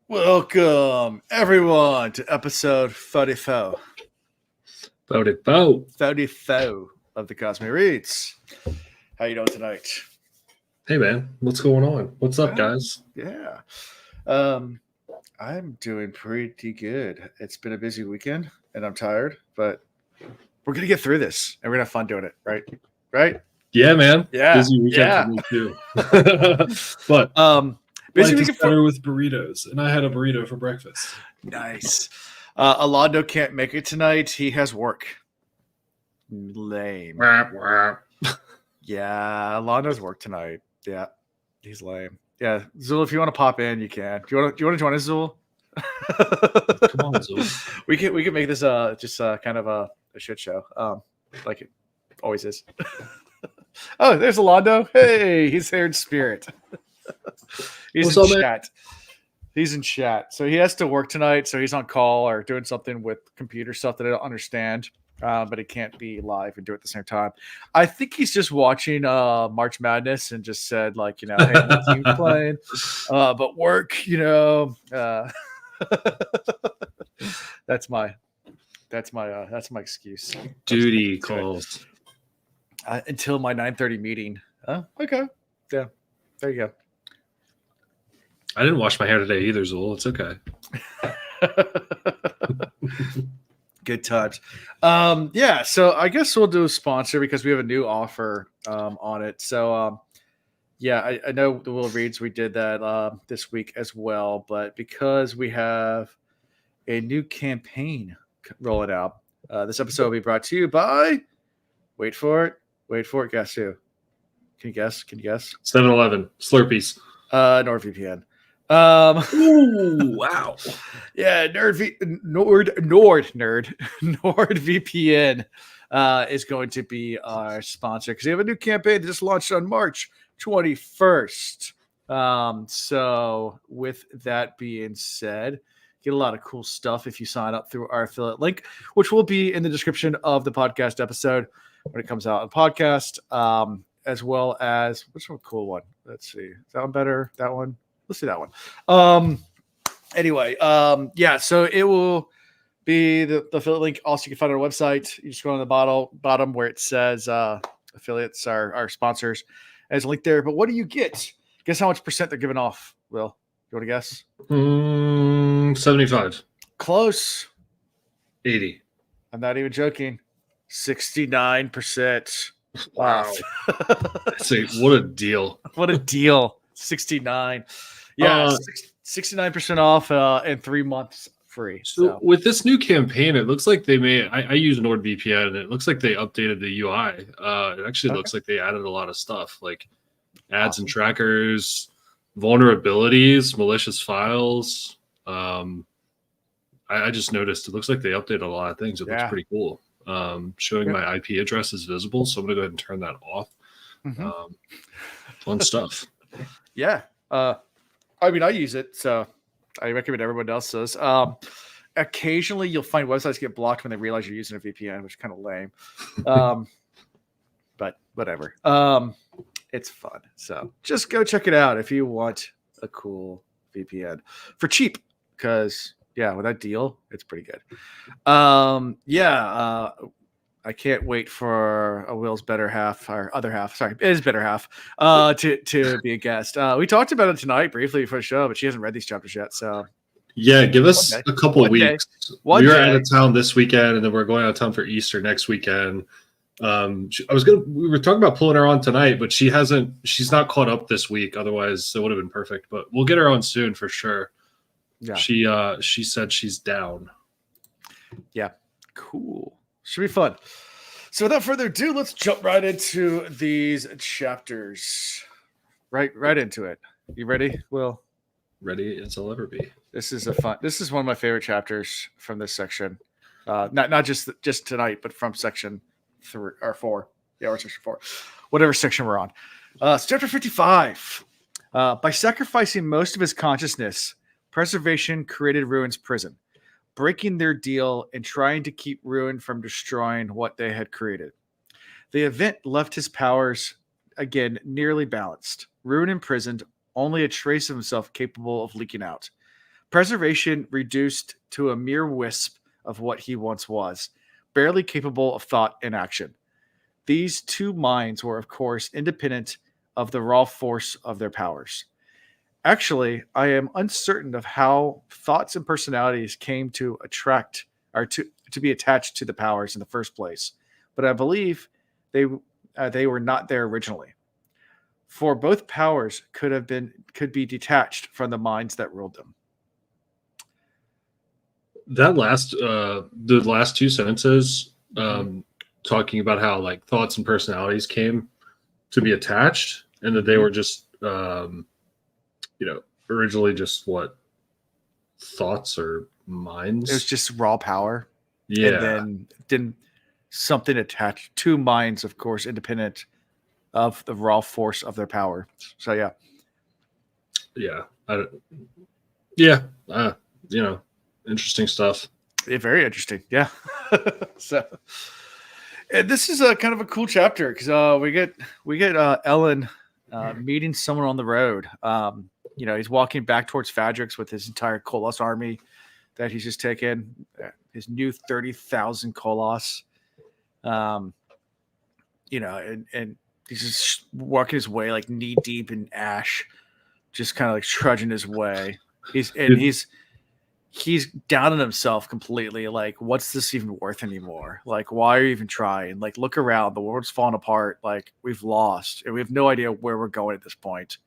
Welcome, everyone, to episode 34. Voted vote. 34 of the Cosme Reads. How you doing tonight? Hey man, what's going on? What's up, guys? Yeah. I'm doing pretty good. It's been a busy weekend, and I'm tired, but we're going to get through this, and we're going to have fun doing it, right? Right? Yeah, man. Yeah. Busy weekend Yeah. for me too. But busy life is weekend better with burritos, and I had a burrito for breakfast. Nice. Alando can't make it tonight. He has work. Lame. Yeah, Alondo's work tonight. Yeah, he's lame. Yeah, Zul, if you want to pop in, you can. Do you want to join us, Zul? Come on, Zul. We can make this just kind of a shit show, like it always is. Oh, there's Alando. Hey, he's there in spirit. He's What's in up, chat. He's in chat, so he has to work tonight. So he's on call or doing something with computer stuff that I don't understand. But it can't be live and do it at the same time. I think he's just watching March Madness and just said, like, hey, my team's playing, but work, that's my excuse. Duty calls. Until my 9:30 meeting. Okay, yeah, there you go. I didn't wash my hair today either, Zul. It's okay. Good times. Yeah, so I guess we'll do a sponsor because we have a new offer on it. So yeah, I know the Will Reads, we did that this week as well, but because we have a new campaign rolling out, this episode will be brought to you by, wait for it, guess who? Can you guess? 7-Eleven Slurpees. NordVPN. Ooh, wow. Yeah, NordVPN is going to be our sponsor because they have a new campaign that just launched on March 21st. So with that being said, get a lot of cool stuff if you sign up through our affiliate link, which will be in the description of the podcast episode when it comes out on podcast, as well as what's one cool one? Let's see. Is that one better? That one? Let's see that one. Anyway, yeah, so it will be the affiliate link. Also, you can find it on our website. You just go on the bottom where it says affiliates are our sponsors. There's a link there. But what do you get? Guess how much percent they're giving off, Will? You want to guess? 75. Close. 80. I'm not even joking. 69%. Wow. What a deal. What a deal. 69. Yeah, 69% off and 3 months free. So with this new campaign, it looks like they may. I use NordVPN, and it looks like they updated the UI. It actually looks like they added a lot of stuff, like ads and trackers, vulnerabilities, malicious files. I just noticed it looks like they updated a lot of things. It looks pretty cool. Showing my IP address is visible, so I'm gonna go ahead and turn that off. Fun stuff. Yeah. I mean, I use it, so I recommend everyone else does. Occasionally, you'll find websites get blocked when they realize you're using a VPN, which is kind of lame. But whatever. It's fun. So just go check it out if you want a cool VPN for cheap. Because, yeah, with that deal, it's pretty good. I can't wait for a Will's better half, or other half. Sorry, his better half, to be a guest. We talked about it tonight briefly for the show, but she hasn't read these chapters yet. So yeah, give us a couple of weeks. We were out of town this weekend, and then we're going out of town for Easter next weekend. We were talking about pulling her on tonight, but she's not caught up this week. Otherwise, it would have been perfect. But we'll get her on soon for sure. Yeah, she said she's down. Yeah, cool. Should be fun. So without further ado, let's jump right into these chapters. Right into it. You ready, Will? Ready as I'll ever be. This is one of my favorite chapters from this section. Not just tonight, but from section 3 or 4. Yeah, or section 4. Whatever section we're on. So chapter 55. By sacrificing most of his consciousness, Preservation created Ruin's prison, breaking their deal and trying to keep Ruin from destroying what they had created. The event left his powers, again, nearly balanced. Ruin imprisoned, only a trace of himself capable of leaking out. Preservation reduced to a mere wisp of what he once was, barely capable of thought and action. These two minds were, of course, independent of the raw force of their powers. Actually, I am uncertain of how thoughts and personalities came to attract or to be attached to the powers in the first place, but I believe they were not there originally. For both powers could be detached from the minds that ruled them. That the last two sentences, talking about how like thoughts and personalities came to be attached, and that they were just, originally just what, thoughts or minds. It was just raw power. Yeah. And then something attached, two minds, of course, independent of the raw force of their power. So yeah. Interesting stuff. Yeah, very interesting. Yeah. So, and this is a kind of a cool chapter because we get Ellen meeting someone on the road. He's walking back towards Fadrix with his entire Koloss army that he's just taken, his new 30,000 Koloss. And he's just walking his way like knee deep in ash, just kind of like trudging his way. He's down on himself completely. Like, what's this even worth anymore? Like, why are you even trying? Like, look around. The world's falling apart. Like, we've lost, and we have no idea where we're going at this point.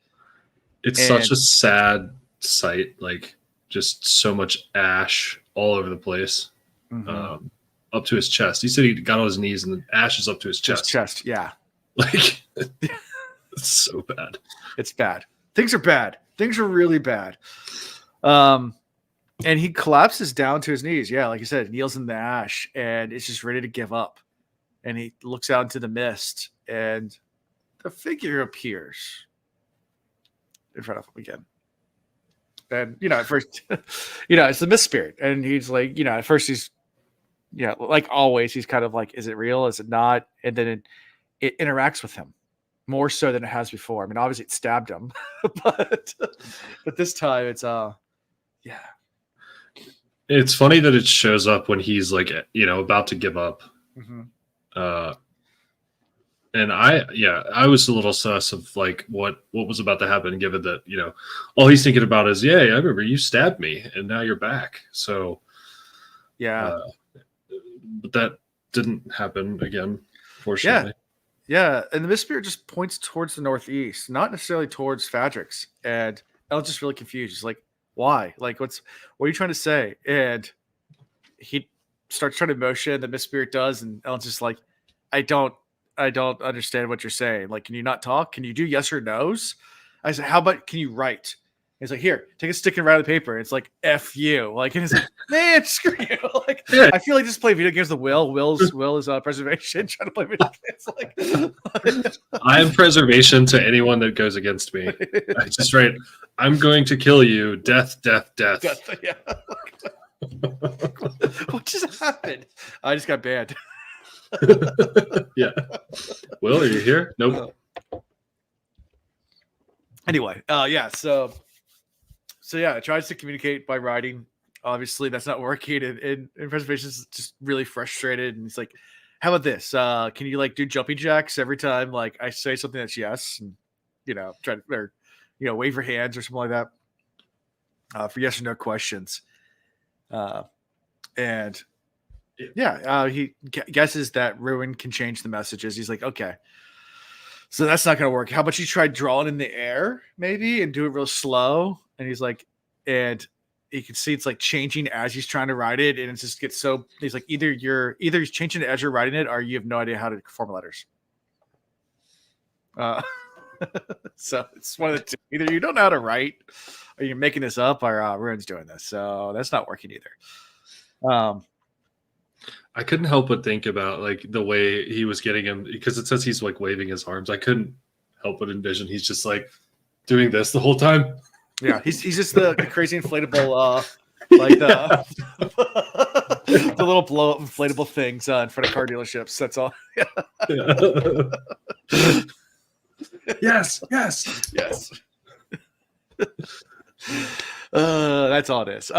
It's such a sad sight. Like, just so much ash all over the place, up to his chest. He said he got on his knees, and the ash is up to his chest. His chest, yeah. Like, it's so bad. It's bad. Things are bad. Things are really bad. And he collapses down to his knees. Yeah, like you said, kneels in the ash and is just ready to give up. And he looks out into the mist, and the figure appears in front of him again. And, at first, it's the mist spirit. And he's like, at first he's, like always, he's kind of like, is it real? Is it not? And then it interacts with him more so than it has before. I mean, obviously it stabbed him, but this time it's, yeah. It's funny that it shows up when he's like, about to give up. And I was a little sus of like what was about to happen, given that, all he's thinking about is, I remember you stabbed me and now you're back. So yeah, but that didn't happen again, fortunately. Yeah. And the mist spirit just points towards the northeast, not necessarily towards Fadrix. And Ellen's just really confused. He's like, why? Like, what are you trying to say? And he starts trying to motion. The mist spirit does, and Ellen's just like, I don't understand what you're saying. Like, can you not talk? Can you do yes or no's? I said, how about can you write? He's like, here, take a stick and write on the paper. It's like, F you. Like, and it's like, man, screw you. Like, I feel like just play video games. The will is preservation. Trying to play video games. Like, I am preservation to anyone that goes against me. I just write, I'm going to kill you. Death, death, death. Yeah. What just happened? I just got banned. Yeah. Will, are you here? Nope. Anyway, So it tries to communicate by writing. Obviously, that's not working, and preservation is just really frustrated. And he's like, "How about this? Can you like do jumping jacks every time like I say something that's yes, and try to wave your hands or something like that for yes or no questions." He guesses that Ruin can change the messages. He's like, "Okay, so that's not going to work. How about you try drawing in the air maybe and do it real slow?" And he's like, and you can see it's like changing as he's trying to write it. And it just gets so, he's like, either he's changing it as you're writing it, or you have no idea how to form letters. So it's one of the two. Either you don't know how to write, or you're making this up, or Ruin's doing this. So that's not working either. I couldn't help but think about like the way he was getting him, because it says he's like waving his arms. I couldn't help but envision he's just like doing this the whole time. Yeah, he's just the crazy inflatable, like the little blow up inflatable things in front of car dealerships. That's all. Yes. Yes. That's That's all it is.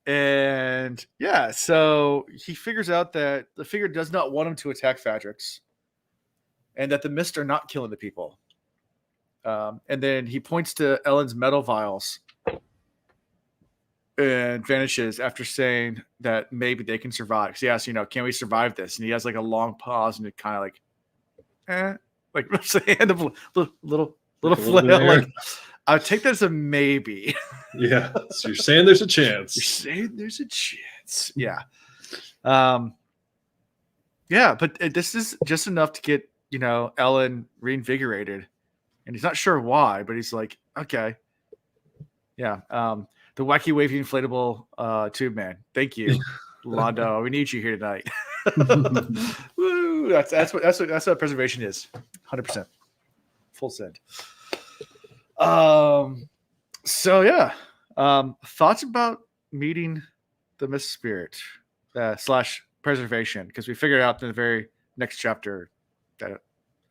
And yeah, so he figures out that the figure does not want him to attack Fadrix, and that the mist are not killing the people. And then he points to Ellen's metal vials and vanishes after saying that maybe they can survive. Because he asks, can we survive this? And he has like a long pause and it kind of like lifts a hand of little flail. Like, I would take that as a maybe. Yeah. So you're saying there's a chance. You're saying there's a chance. Yeah. Yeah, but this is just enough to get, Ellen reinvigorated. And he's not sure why, but he's like, okay. Yeah. The wacky wavy inflatable tube man. Thank you, Londo. We need you here tonight. Woo! That's what preservation is. 100%. Full send. So yeah. Thoughts about meeting the Mist Spirit / preservation, because we figured out in the very next chapter that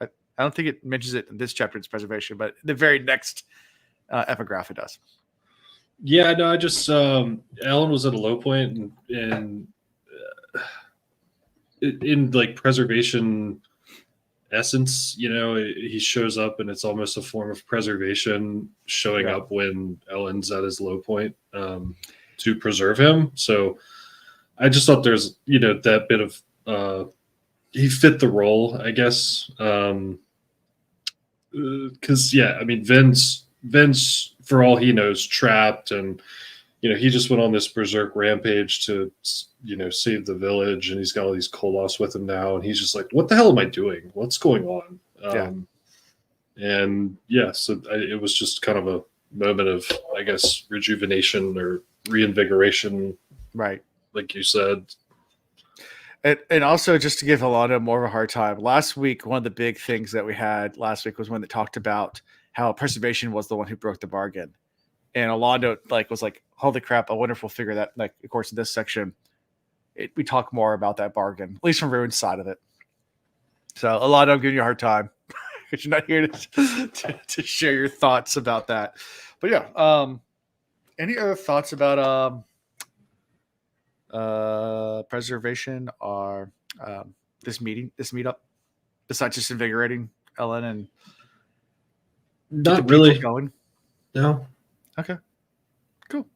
I don't think it mentions it in this chapter. It's preservation, but the very next epigraph it does. Yeah, no, I just Ellen was at a low point, and in like preservation essence, he shows up, and it's almost a form of preservation showing up when Ellen's at his low point to preserve him. So I just thought there's that bit of he fit the role, I guess. Because Vince, for all he knows, trapped, and he just went on this berserk rampage to save the village, and he's got all these Koloths with him now, and he's just like, what the hell am I doing? What's going on? And so it was just kind of a moment of, I guess, rejuvenation or reinvigoration, right? Like you said. And also, just to give Alonda more of a hard time, last week, one of the big things that we had last week was when they talked about how preservation was the one who broke the bargain. And Alonda was like, holy crap, I wonder if we'll figure that, of course, in this section, we talk more about that bargain, at least from Ruin's side of it. So Alonda, I'm giving you a hard time because you're not here to share your thoughts about that. But yeah, any other thoughts about preservation or this meetup, besides just invigorating Ellen and not really going? No. Okay, cool.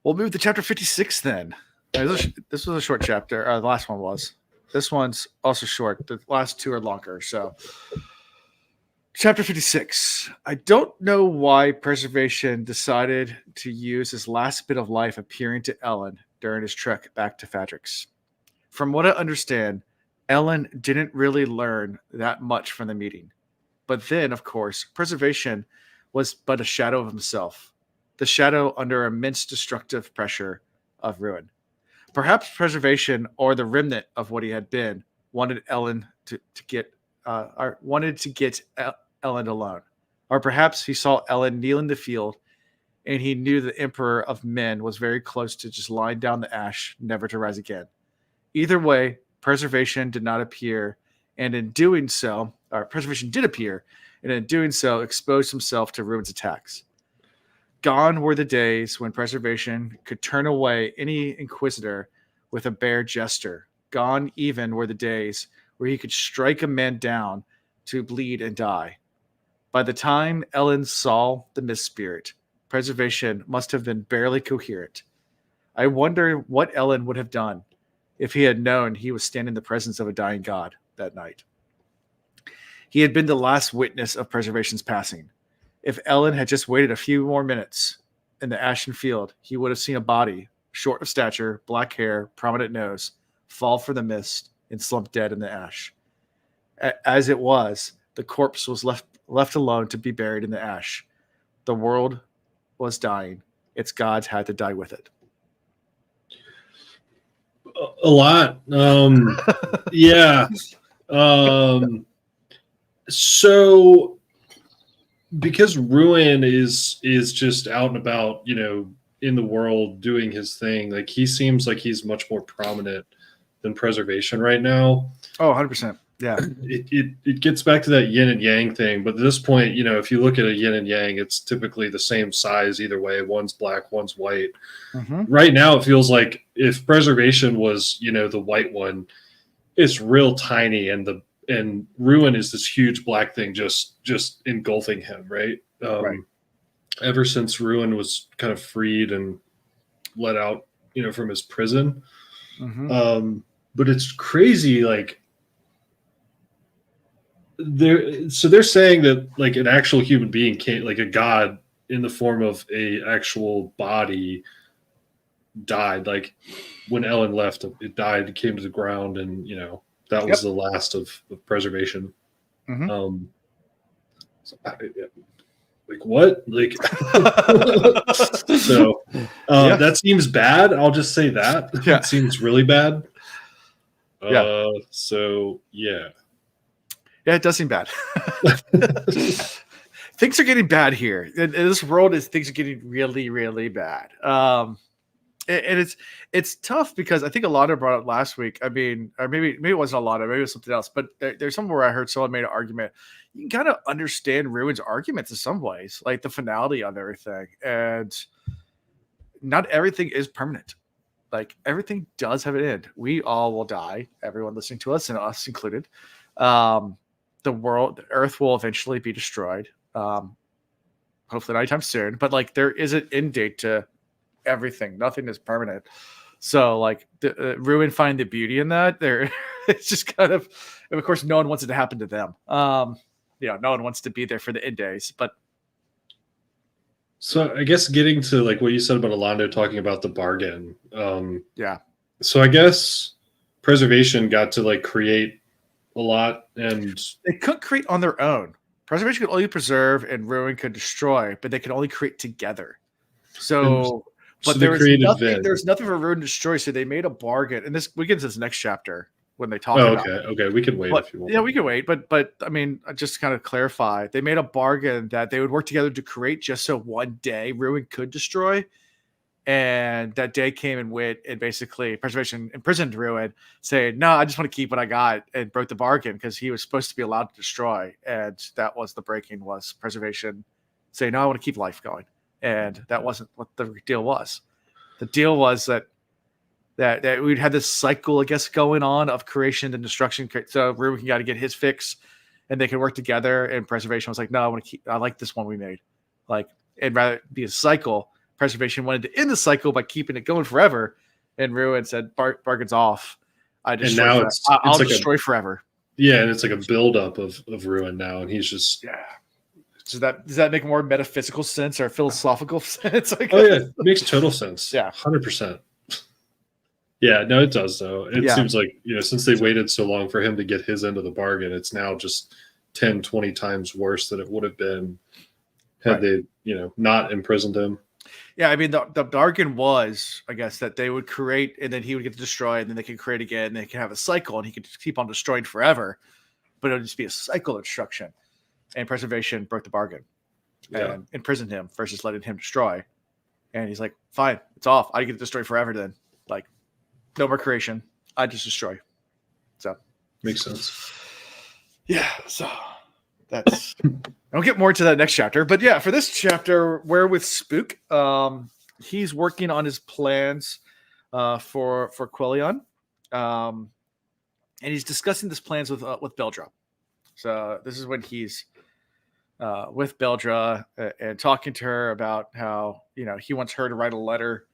We'll move to chapter 56 then. This was a short chapter. The last one was. This one's also short. The last two are longer. So chapter 56. I don't know why preservation decided to use his last bit of life appearing to Ellen during his trek back to Fadrix. From what I understand, Ellen didn't really learn that much from the meeting. But then, of course, preservation was but a shadow of himself, the shadow under immense destructive pressure of ruin. Perhaps preservation, or the remnant of what he had been, wanted Ellen to get Ellen alone. Or perhaps he saw Ellen kneel in the field, and he knew the Emperor of Men was very close to just lying down the ash, never to rise again. Either way, preservation did not appear, and in doing so, or preservation did appear, and in doing so, exposed himself to Ruin's attacks. Gone were the days when preservation could turn away any inquisitor with a bare gesture. Gone even were the days where he could strike a man down to bleed and die. By the time Ellen saw the Mist Spirit, preservation must have been barely coherent. I wonder what Ellen would have done if he had known he was standing in the presence of a dying god that night. He had been the last witness of preservation's passing. If Ellen had just waited a few more minutes in the ashen field, he would have seen a body, short of stature, black hair, prominent nose, fall for the mist and slump dead in the ash. As it was, the corpse was left alone to be buried in the ash. The world was dying. Its gods had to die with it. A lot. Yeah. So because Ruin is just out and about, in the world doing his thing, like he seems like he's much more prominent than preservation right now. Oh, 100%. Yeah. It gets back to that yin and yang thing. But at this point, if you look at a yin and yang, it's typically the same size either way. One's black, one's white. Mm-hmm. Right now, it feels like if preservation was, the white one, it's real tiny, and ruin is this huge black thing just engulfing him, right? Right. Ever since ruin was kind of freed and let out, from his prison. Mm-hmm. But it's crazy, like they're saying that like an actual human being can't, like a god in the form of a actual body died. Like when Ellen left, it died, came to the ground, and that was the last of preservation. Mm-hmm. Like what? Like so that seems bad. I'll just say that. Yeah. It seems really bad. Yeah. So yeah. Yeah, it does seem bad. Things are getting bad here. In this world, things are getting really, really bad. And it's tough because I think a lot of brought up last week. I mean, or maybe it wasn't a lot of, maybe it was something else. But there's somewhere I heard someone made an argument. You can kind of understand Ruin's arguments in some ways, like the finality of everything, and not everything is permanent. Like everything does have an end. We all will die. Everyone listening to us, and us included. The Earth will eventually be destroyed. Hopefully not anytime soon. But like there is an end date to everything. Nothing is permanent. So like the Ruin find the beauty in that. It's just kind of course, no one wants it to happen to them. No one wants to be there for the end days. But so I guess getting to like what you said about Alondo talking about the bargain. Yeah. So I guess preservation got to like create a lot, and they couldn't create on their own. Preservation could only preserve and Ruin could destroy, but they could only create together. So there's nothing for Ruin to destroy, so they made a bargain. And we get into this next chapter when they talk about it. Okay, we can wait if you want. Yeah, we can wait. But I mean, just to kind of clarify, they made a bargain that they would work together to create just so one day Ruin could destroy. And that day came and went, and basically Preservation imprisoned Ruin, saying, "No, I just want to keep what I got," and broke the bargain because he was supposed to be allowed to destroy. And that was the breaking, was Preservation saying, "No, I want to keep life going." And that wasn't what the deal was. The deal was that we'd had this cycle, I guess, going on of creation and destruction. So Ruin got to get his fix, and they could work together. And Preservation was like, "No, I like this one we made." Like, and rather be a cycle. Preservation wanted to end the cycle by keeping it going forever, and Ruin said, "Bargain's off. I'll destroy forever." Yeah, and it's like a buildup of Ruin now, and he's just Does that make more metaphysical sense or philosophical sense? Oh yeah, it makes total sense. Yeah, 100%. Yeah, no, it does though. It seems like since they waited so long for him to get his end of the bargain, it's now just 10, 20 times worse than it would have been had they not imprisoned him. Yeah, I mean, the bargain was, I guess, that they would create and then he would get to destroy and then they could create again and they could have a cycle and he could just keep on destroying forever, but it would just be a cycle of destruction. And Preservation broke the bargain and imprisoned him versus letting him destroy. And he's like, "Fine, it's off. I get destroyed forever then. Like, no more creation. I just destroy." So makes sense. Yeah, so that's I'll get more to that next chapter. But yeah, for this chapter, we're with Spook. He's working on his plans for Quellion. And he's discussing his plans with Beldra. So this is when he's with Beldra and talking to her about how, he wants her to write a letter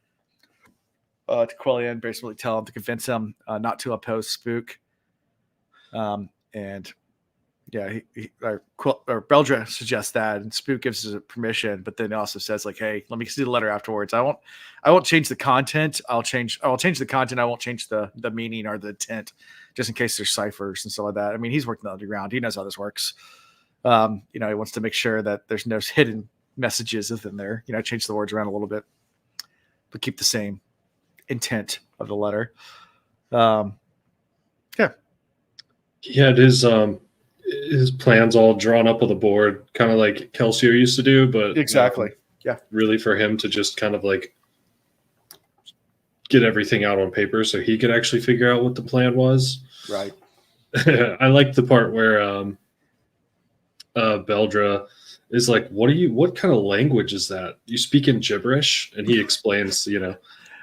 to Quellion, basically tell him to convince him not to oppose Spook. And yeah, Beldra suggests that, and Spook gives us permission, but then also says like, "Hey, let me see the letter afterwards. I won't change the content. I'll change the content. I won't change the meaning or the intent, just in case there's ciphers and stuff like that." I mean, he's working the underground. He knows how this works. He wants to make sure that there's no hidden messages within there. Change the words around a little bit, but keep the same intent of the letter. He had his plans all drawn up on the board, kind of like Kelsier used to do, but exactly, really for him to just kind of like get everything out on paper so he could actually figure out what the plan was. Right. I like the part where Beldra is like, what kind of language is that? You speak in gibberish? And he explains,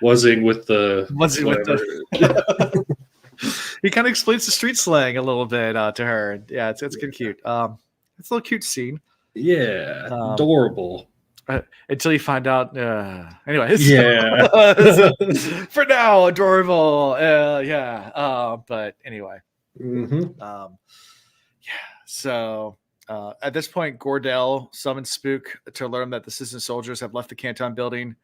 wuzzing with the he kind of explains the street slang a little bit to her. Yeah, it's kind of cute. It's a little cute scene. Yeah, adorable. Until you find out. Anyways, yeah. For now, adorable. Yeah. But anyway. Mm-hmm. Yeah. So at this point, Gordell summons Spook to learn that the citizen soldiers have left the Canton building.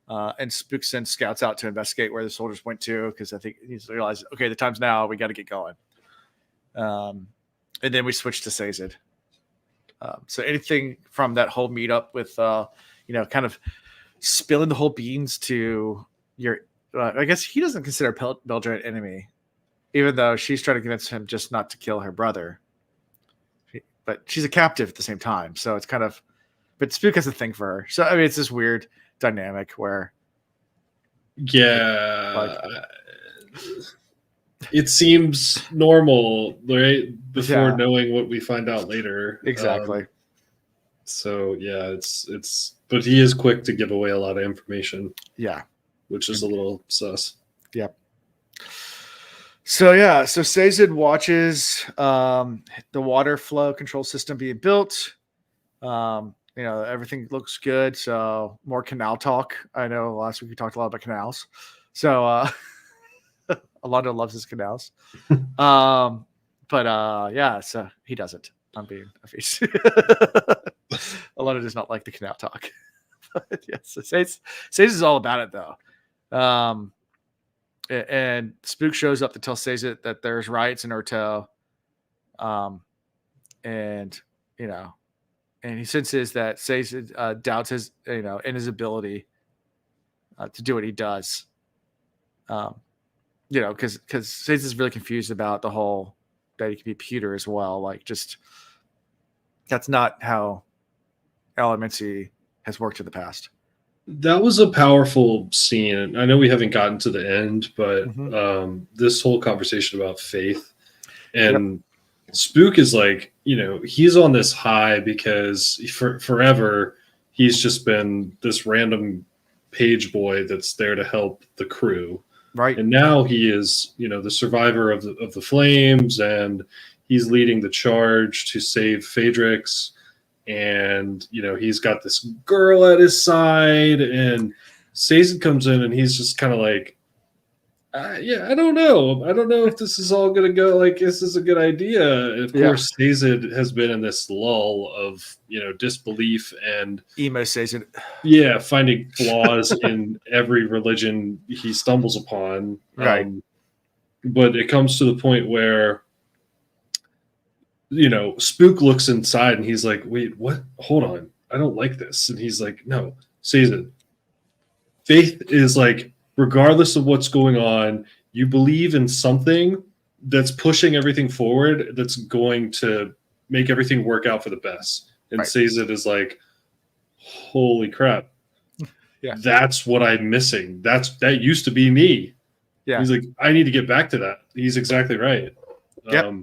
And Spook sends scouts out to investigate where the soldiers went to, because I think he's realized, okay, the time's now. We got to get going. And then we switch to Sazed. So anything from that whole meetup with, kind of spilling the whole beans to your, I guess he doesn't consider Beldra an enemy, even though she's trying to convince him just not to kill her brother. But she's a captive at the same time. So it's kind of, but Spook has a thing for her. So, I mean, it's this weird dynamic where. Yeah. It seems normal, right? Before knowing what we find out later. Exactly. So yeah, it's but he is quick to give away a lot of information. Yeah. Which is a little sus. Yep. So Sazed watches the water flow control system being built. Everything looks good. So more canal talk. I know last week we talked a lot about canals. So Alonso loves his canals. So he doesn't. I'm being a face. Alonso does not like the canal talk. But yes, Sazed is all about it though. And Spook shows up to tell Sazed that there's riots in Urtel. And he senses that Sazed doubts his, in his ability to do what he does. Because Sazed is really confused about the whole that he could be Pewter as well. Like, just that's not how Elemency has worked in the past. That was a powerful scene. I know we haven't gotten to the end, but this whole conversation about faith and Spook is like, he's on this high because forever he's just been this random page boy that's there to help the crew. Right. And now he is, the survivor of the flames, and he's leading the charge to save Phaedrix. And, he's got this girl at his side, and Sazed comes in and he's just kind of like, I don't know. I don't know if this is all going to go like this is a good idea. Of course, Sazed has been in this lull of, disbelief and emo Sazed. Yeah, finding flaws in every religion he stumbles upon. Right. But it comes to the point where, Spook looks inside and he's like, wait, what? Hold on. I don't like this. And he's like, no, Sazed. Faith is like, regardless of what's going on, you believe in something that's pushing everything forward, that's going to make everything work out for the best. And Sazed is like, holy crap. Yeah. That's what I'm missing. That used to be me. Yeah. He's like, I need to get back to that. He's exactly right. Yep.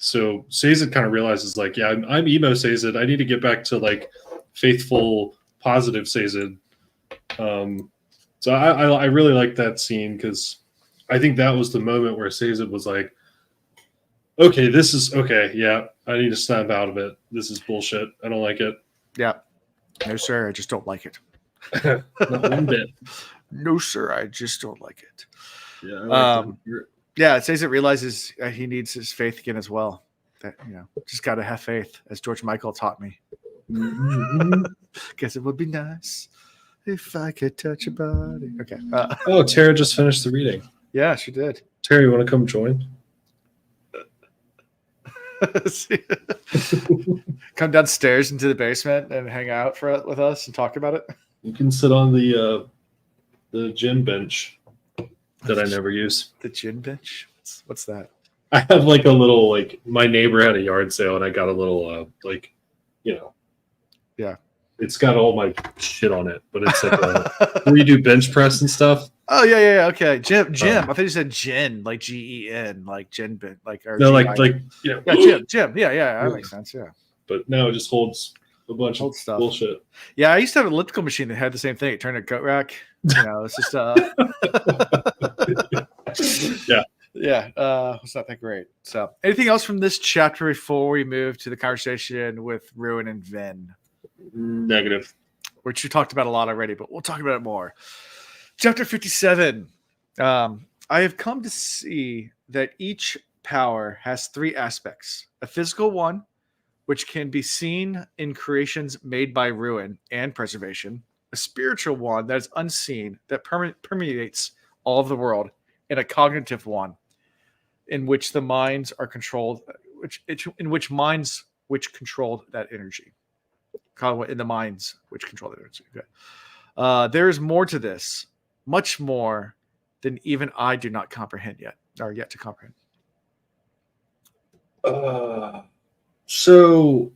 So Sazed kind of realizes like, yeah, I'm emo Sazed. I need to get back to like faithful, positive Sazed. So I really like that scene because I think that was the moment where Sazed was like, okay, this is okay. Yeah, I need to snap out of it. This is bullshit. I don't like it. Yeah. No, sir. I just don't like it. Not one bit. No, sir. I just don't like it. Yeah. Sazed realizes he needs his faith again as well. That, just got to have faith, as George Michael taught me. Guess it would be nice if I could touch your body. Okay. Tara just finished the reading. Yeah, she did. Tara, you want to come join? Come downstairs into the basement and hang out with us and talk about it. You can sit on the gin bench that I never use. The gin bench? What's that? I have like a little, like, my neighbor had a yard sale and I got a little Yeah. It's got all my shit on it, but it's like where you do bench press and stuff. Oh yeah. Okay, Jim. I thought you said Jen, like Gen, like Jen, like or no, G-I-N. Jim. Yeah, that makes sense. Yeah, but no, it just holds a bunch of stuff. Bullshit. Yeah, I used to have an elliptical machine that had the same thing. It turned a goat rack. It's just yeah. It's not that great. So, anything else from this chapter before we move to the conversation with Ruin and Vin? Negative. Which you talked about a lot already, but we'll talk about it more. Chapter 57. I have come to see that each power has three aspects: a physical one, which can be seen in creations made by Ruin and preservation; a spiritual one that is unseen, that permeates all of the world; and a cognitive one, in which the minds are controlled, which controlled that energy. In the minds which control that energy. Okay. There is more to this, much more than even I do not comprehend yet, or yet to comprehend. So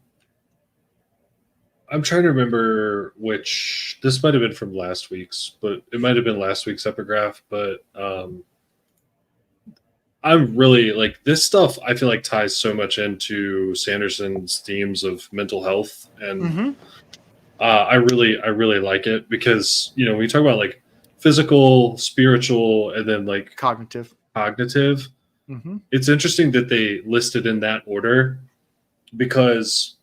I'm trying to remember which. This might have been from last week's, but it might have been last week's epigraph. But I'm really like this stuff. I feel like ties so much into Sanderson's themes of mental health, and I really like it because when you talk about like physical, spiritual, and then like cognitive. Mm-hmm. It's interesting that they listed in that order because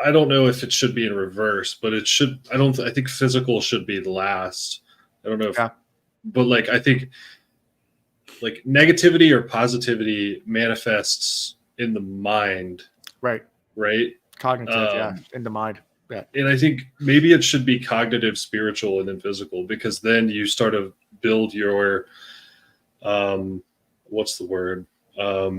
I don't know if it should be in reverse, but it should. I think physical should be the last. I don't know if, but like I think like negativity or positivity manifests in the mind. Right. Cognitive, in the mind. Yeah. And I think maybe it should be cognitive, spiritual, and then physical, because then you start to build your, what's the word? I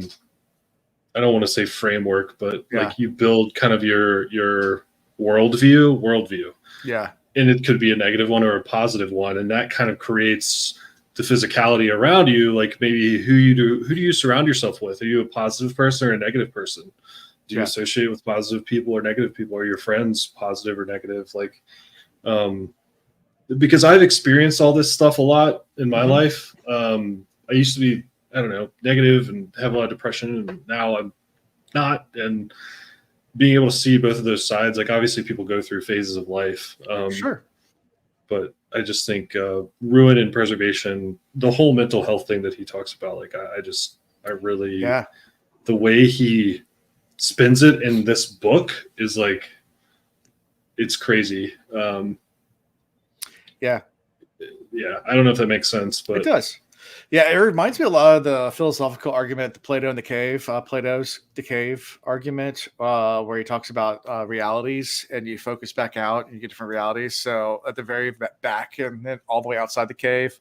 don't want to say framework, but like you build kind of your worldview. Yeah. And it could be a negative one or a positive one. And that kind of creates the physicality around you. Like maybe who do you surround yourself with? Are you a positive person or a negative person? Do you associate with positive people or negative people? Are your friends positive or negative? Like, because I've experienced all this stuff a lot in my life. I used to be, I don't know, negative and have a lot of depression, and now I'm not. And being able to see both of those sides, like obviously people go through phases of life. Sure. But I just think ruin and preservation, the whole mental health thing that he talks about, like I really, the way he spins it in this book is like, it's crazy. Yeah. I don't know if that makes sense, but it does. Yeah, it reminds me a lot of the philosophical argument, the Plato and the Cave, Plato's The Cave argument, where he talks about realities, and you focus back out and you get different realities. So at the very back and then all the way outside the cave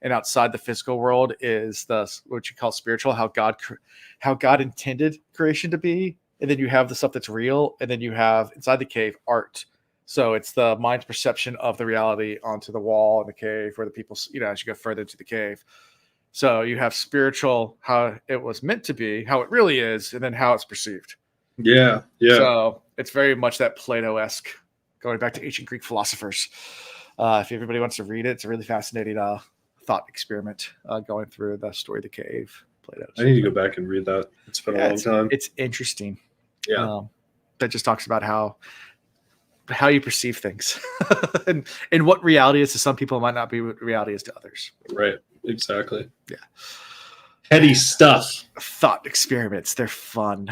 and outside the physical world is what you call spiritual, how God intended creation to be. And then you have the stuff that's real, and then you have inside the cave art. So it's the mind's perception of the reality onto the wall in the cave, where the people, as you go further into the cave. So you have spiritual, how it was meant to be, how it really is, and then how it's perceived. Yeah. So it's very much that Plato-esque, going back to ancient Greek philosophers. If everybody wants to read it, it's a really fascinating thought experiment going through the story of the cave. Plato's. I need to go back and read that. It's been a long time. It's interesting. Yeah. That just talks about how you perceive things and what reality is to some people might not be what reality is to others. Right. Exactly. Yeah. Heady stuff. Thought experiments. They're fun.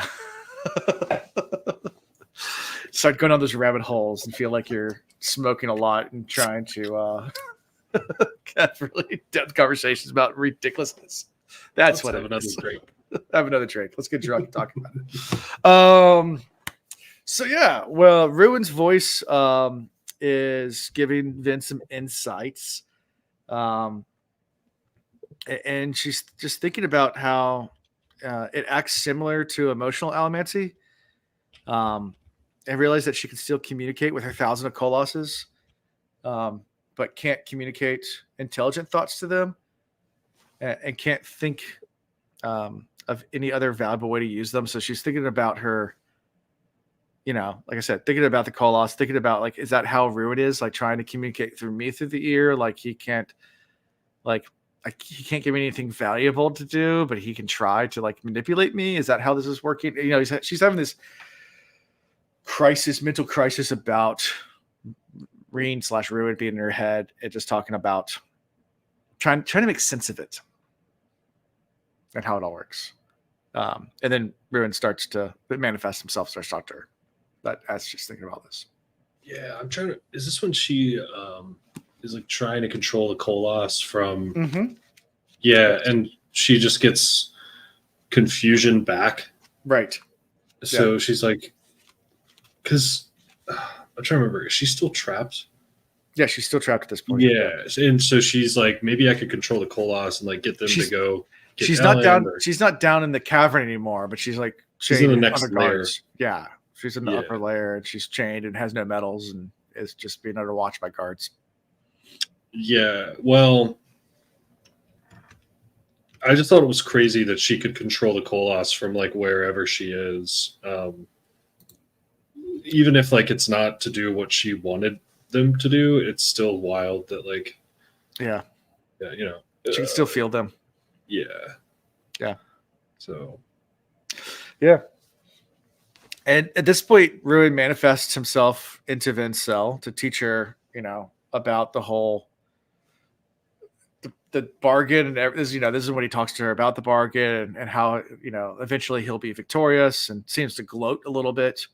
Start going on those rabbit holes and feel like you're smoking a lot and trying to have really depth conversations about ridiculousness. That's what it is. Have another drink. Let's get drunk and talk about it. So yeah, well, Ruin's voice is giving Vin some insights, and she's just thinking about how it acts similar to emotional allomancy, and realize that she can still communicate with her 1,000 of colossus, but can't communicate intelligent thoughts to them, and can't think of any other valuable way to use them. So she's thinking about her like I said, thinking about the Koloss, thinking about like, is that how Ruin is? Like trying to communicate through me through the ear. Like he can't give me anything valuable to do, but he can try to like manipulate me. Is that how this is working? She's having this mental crisis about Reen/Ruin being in her head and just talking about trying to make sense of it and how it all works. And then Ruin starts to manifest himself, starts to talk to her. But as she's thinking about this. Yeah, I'm trying to. Is this when she is like trying to control the Koloss from? Mm-hmm. Yeah, and she just gets confusion back. Right. So she's like, because I'm trying to remember, is she still trapped? Yeah, she's still trapped at this point. Yeah, and so she's like, maybe I could control the Koloss and like get them to go. She's not down. She's not down in the cavern anymore, but she's like she's in the next layer. Yeah, she's in the upper layer, and she's chained and has no medals, and is just being under watch by guards. Yeah, well, I just thought it was crazy that she could control the Koloss from like wherever she is, even if like it's not to do what she wanted them to do. It's still wild that like, yeah, she can still feel them. Yeah. So, yeah. And at this point, Ruin manifests himself into Vin's cell to teach her, about the whole the bargain and everything. This is when he talks to her about the bargain and how eventually he'll be victorious, and seems to gloat a little bit.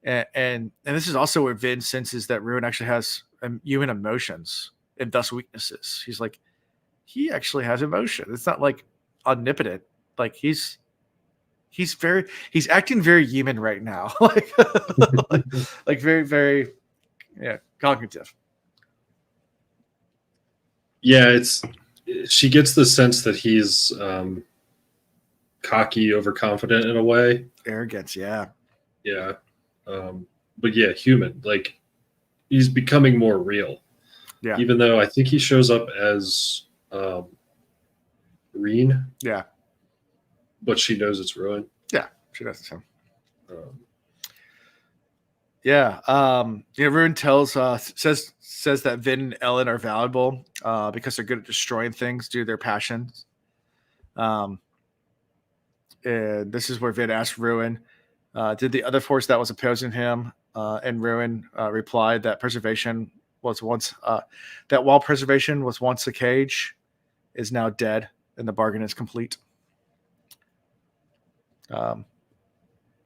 And this is also where Vin senses that Ruin actually has human emotions and thus weaknesses. He's like, he actually has emotion. It's not like omnipotent. Like he's acting very human right now. like very, very, cognitive. Yeah, she gets the sense that he's cocky, overconfident in a way. Arrogance, yeah. Yeah. But yeah, human. Like he's becoming more real. Yeah. Even though I think he shows up as Reen. Yeah. But she knows it's Ruin. Yeah, she knows it's him. Ruin says that Vin and Ellen are valuable because they're good at destroying things due to their passions. And this is where Vin asked Ruin, did the other force that was opposing him, and Ruin replied that preservation was once that while preservation was once a cage, is now dead, and the bargain is complete. And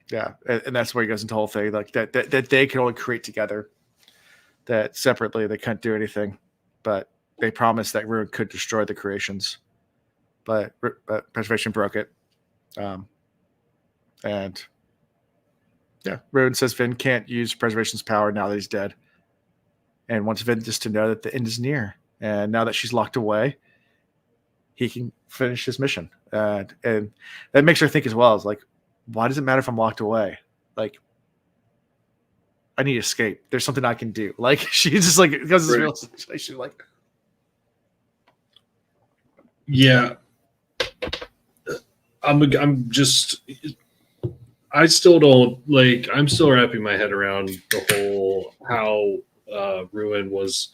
that's where he goes into the whole thing, like that they can only create together, that separately they couldn't do anything, but they promised that Ruin could destroy the creations, but preservation broke it. And Ruin says Vin can't use preservation's power now that he's dead, and wants Vin just to know that the end is near, and now that she's locked away, he can finish his mission. And that makes her think as well, is like, why does it matter if I'm locked away? Like, I need to escape. There's something I can do. Like, she's just like, because this real situation, like, yeah, I still don't like. I'm still wrapping my head around the whole how Ruin was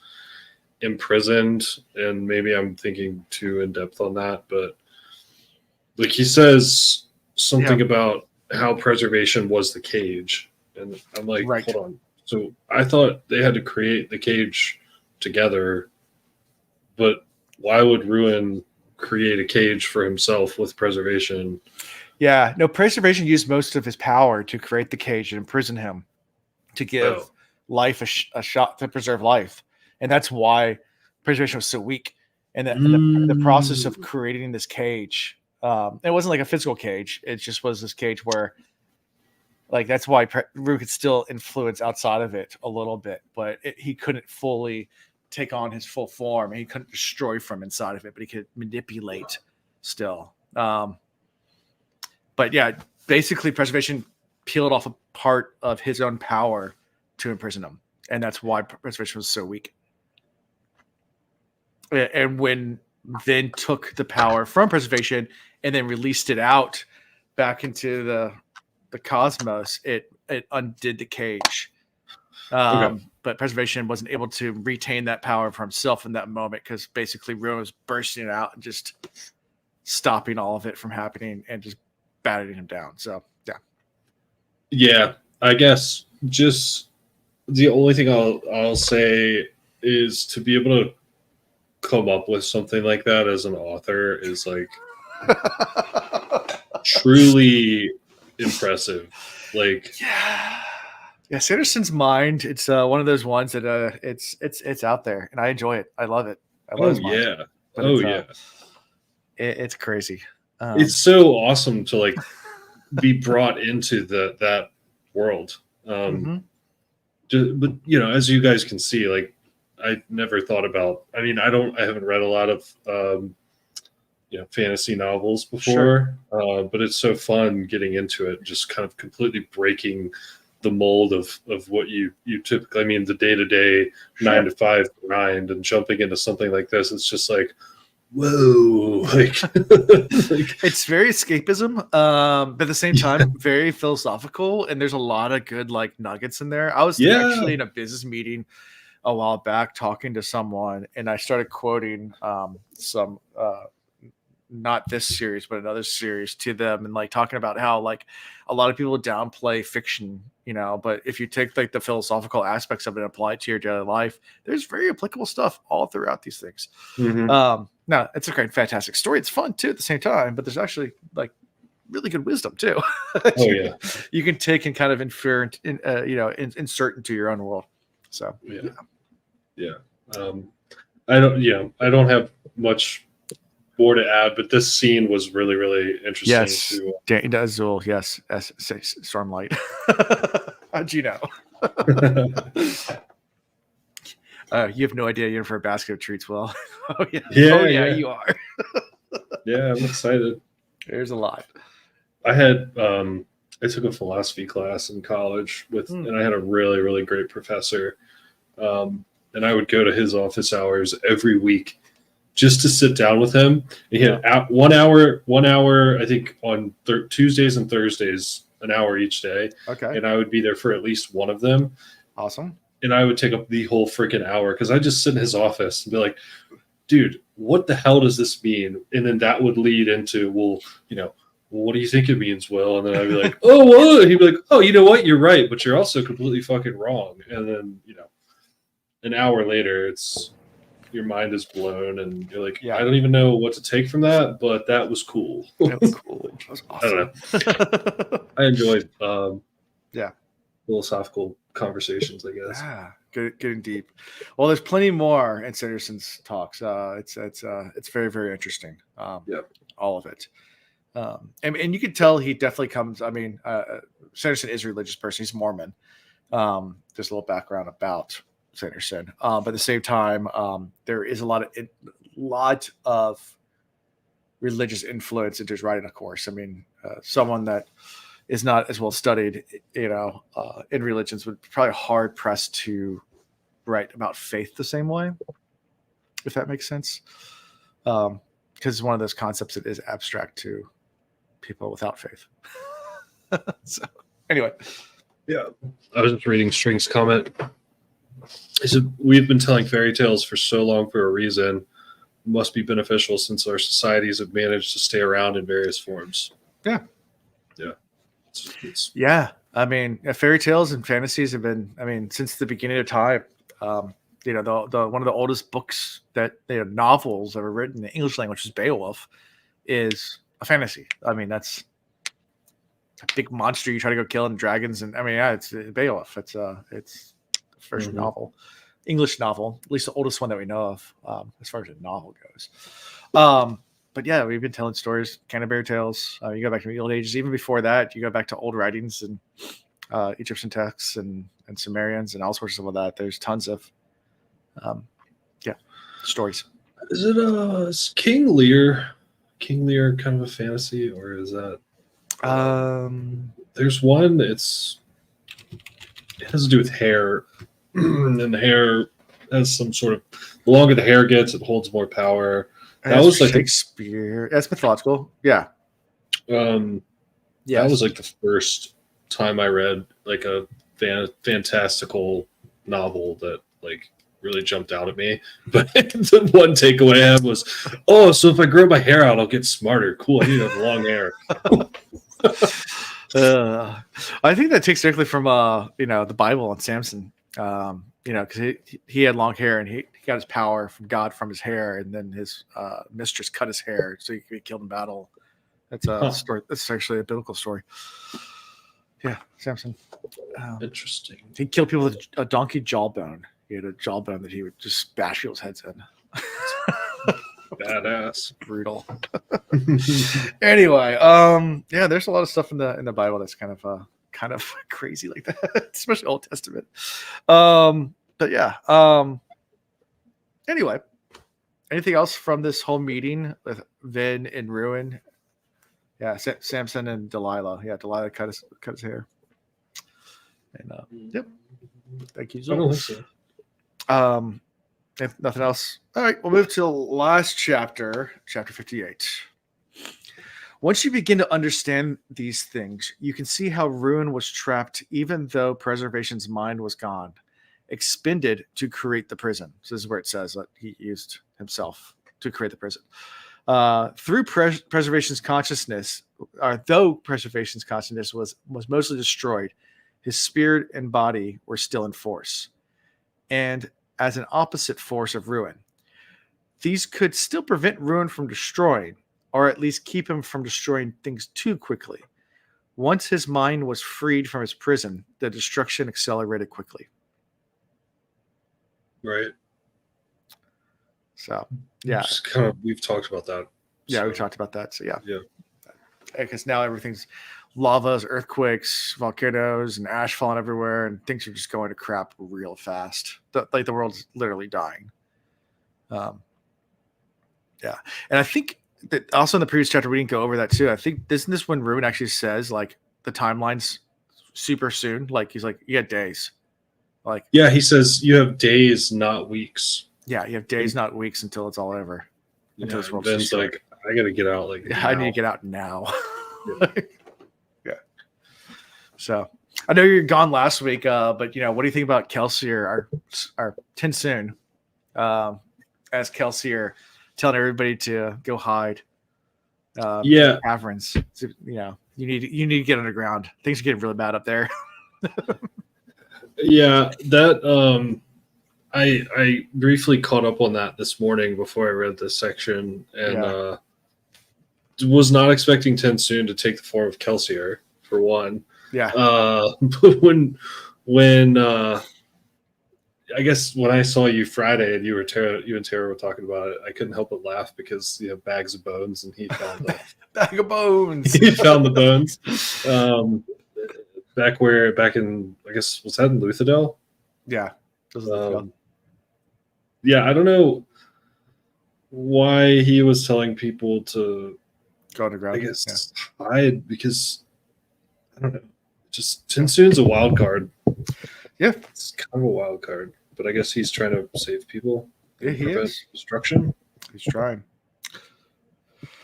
imprisoned, and maybe I'm thinking too in depth on that, but like he says something about how preservation was the cage, and I'm like, hold on. So I thought they had to create the cage together, but why would Ruin create a cage for himself with preservation? Yeah, no, preservation used most of his power to create the cage and imprison him, to give life a shot, to preserve life. And that's why preservation was so weak. And the process of creating this cage, it wasn't like a physical cage. It just was this cage where, like, that's why Ruin could still influence outside of it a little bit, but he couldn't fully take on his full form. He couldn't destroy from inside of it, but he could manipulate still. But yeah, basically preservation peeled off a part of his own power to imprison him. And that's why preservation was so weak. And when Vin took the power from preservation and then released it out back into the cosmos, it it undid the cage. Okay. But preservation wasn't able to retain that power for himself in that moment because basically ruin was bursting out and just stopping all of it from happening and just batting him down. So Yeah, I guess just the only thing I'll say is to be able to come up with something like that as an author is like truly impressive. Like, yeah, Sanderson's mind. It's one of those ones that it's out there, and I enjoy it. I love it. I love his mind. Yeah, But it's crazy. It's so awesome to like be brought into that world. But you know, as you guys can see, like I never thought about. I mean, I haven't read a lot of fantasy novels before, but it's so fun getting into it, just kind of completely breaking the mold of what you typically. I mean, the day-to-day 9 to 5 grind, and jumping into something like this, it's just like, whoa, like it's very escapism, but at the same time very philosophical, and there's a lot of good like nuggets in there. I was actually in a business meeting a while back talking to someone, and I started quoting some not this series but another series to them, and like talking about how like a lot of people downplay fiction, but if you take like the philosophical aspects of it and apply it to your daily life, there's very applicable stuff all throughout these things. No, it's a great, fantastic story. It's fun too at the same time, but there's actually like really good wisdom too. You can take and kind of infer, insert into your own world. So I don't have much more to add, but this scene was really, really interesting. Yes, Danny Azul. Yes, Stormlight. How'd you know? You have no idea you're in for a basket of treats, Will. You are. Yeah, I'm excited. There's a lot. I took a philosophy class in college and I had a really, really great professor. And I would go to his office hours every week just to sit down with him. And he had 1 hour, I think on Tuesdays and Thursdays, an hour each day. Okay. And I would be there for at least one of them. Awesome. And I would take up the whole freaking hour because I just sit in his office and be like, dude, what the hell does this mean? And then that would lead into, well, what do you think it means, Will? And then I'd be like, oh, well, and he'd be like, oh, you know what? You're right, but you're also completely fucking wrong. And then, an hour later, your mind is blown and you're like, I don't even know what to take from that, but that was cool. That was cool. That was awesome. I don't know. I enjoyed philosophical conversations, I guess. Yeah, getting deep. Well, there's plenty more in Sanderson's talks. It's very, very interesting. All of it. And you can tell he definitely comes. I mean, Sanderson is a religious person. He's Mormon. There's a little background about Sanderson, but at the same time, there is a lot of religious influence into his writing. Of course, I mean, someone that is not as well studied, in religions would be probably hard pressed to write about faith the same way, if that makes sense. Because it's one of those concepts that is abstract to people without faith. So anyway, I was just reading String's comment. He said, we've been telling fairy tales for so long for a reason. It must be beneficial since our societies have managed to stay around in various forms. I mean, fairy tales and fantasies have been, since the beginning of time. The one of the oldest books that novels ever written in the English language is Beowulf, is a fantasy. I mean, that's a big monster you try to go kill and dragons, and it's Beowulf. It's the first novel, English novel, at least the oldest one that we know of, as far as a novel goes. But yeah, we've been telling stories, Canterbury Tales. You go back to the old ages. Even before that, you go back to old writings and Egyptian texts and Sumerians and all sorts of stuff like that. There's tons of stories. Is it King Lear kind of a fantasy, or is that there's one it has to do with hair, and the hair has some sort of, the longer the hair gets, it holds more power. That was like Shakespeare. That's mythological. Yeah. That was like the first time I read like a fantastical novel that like really jumped out at me. But the one takeaway I had was, oh, so if I grow my hair out, I'll get smarter. Cool. I need to have long hair. I think that takes directly from the Bible and Samson. Because he had long hair and he got his power from God from his hair, and then his mistress cut his hair so he could be killed in battle. That's a story. That's actually a biblical story. Yeah, Samson. Interesting. He killed people with a donkey jawbone. He had a jawbone that he would just bash people's heads in. Badass. Brutal. Anyway, there's a lot of stuff in the Bible that's kind of crazy like that, especially Old Testament. But yeah. Anyway, anything else from this whole meeting with Vin and Ruin? Yeah, Samson and Delilah. Yeah, Delilah cut his hair. And yep. Thank you. I don't think so. If nothing else, all right, we'll move to the last chapter, chapter 58. Once you begin to understand these things, you can see how Ruin was trapped, even though Preservation's mind was gone, expended to create the prison. So this is where it says that he used himself to create the prison. Through Preservation's consciousness, though Preservation's consciousness was mostly destroyed, his spirit and body were still in force. And as an opposite force of Ruin, these could still prevent Ruin from destroying, or at least keep him from destroying things too quickly. Once his mind was freed from his prison, the destruction accelerated quickly. Right. So, yeah. We've talked about that. Yeah, we talked about that. So, yeah. Yeah. Because now everything's lavas, earthquakes, volcanoes, and ash falling everywhere, and things are just going to crap real fast. The world's literally dying. Yeah. And I think that also in the previous chapter, we didn't go over that too. I think isn't this when Ruin actually says like the timeline's super soon? Like he's like, you got days. Like, yeah, he says you have days, not weeks. Yeah, you have days, not weeks until it's all over. Until this world's Ben's like, I gotta get out. Like, I need to get out now. Yeah. Yeah. So I know you're gone last week, but what do you think about Kelsier, our Tensoon, as Kelsier telling everybody to go hide? Yeah, caverns. So, you need to get underground. Things are getting really bad up there. Yeah, that I briefly caught up on that this morning before I read this section, and was not expecting Tensoon to take the form of Kelsier for one. Yeah. But when I guess when I saw you Friday and you and Tara were talking about it, I couldn't help but laugh because you have bags of bones and he found the bag of bones. He found the bones. Back in, I guess, was that in Luthadel? Yeah. Yeah, I don't know why he was telling people to go underground. I guess hide because I don't know. Just Tensoon's a wild card. Yeah, it's kind of a wild card, but I guess he's trying to save people. Yeah, he is. Destruction. He's trying.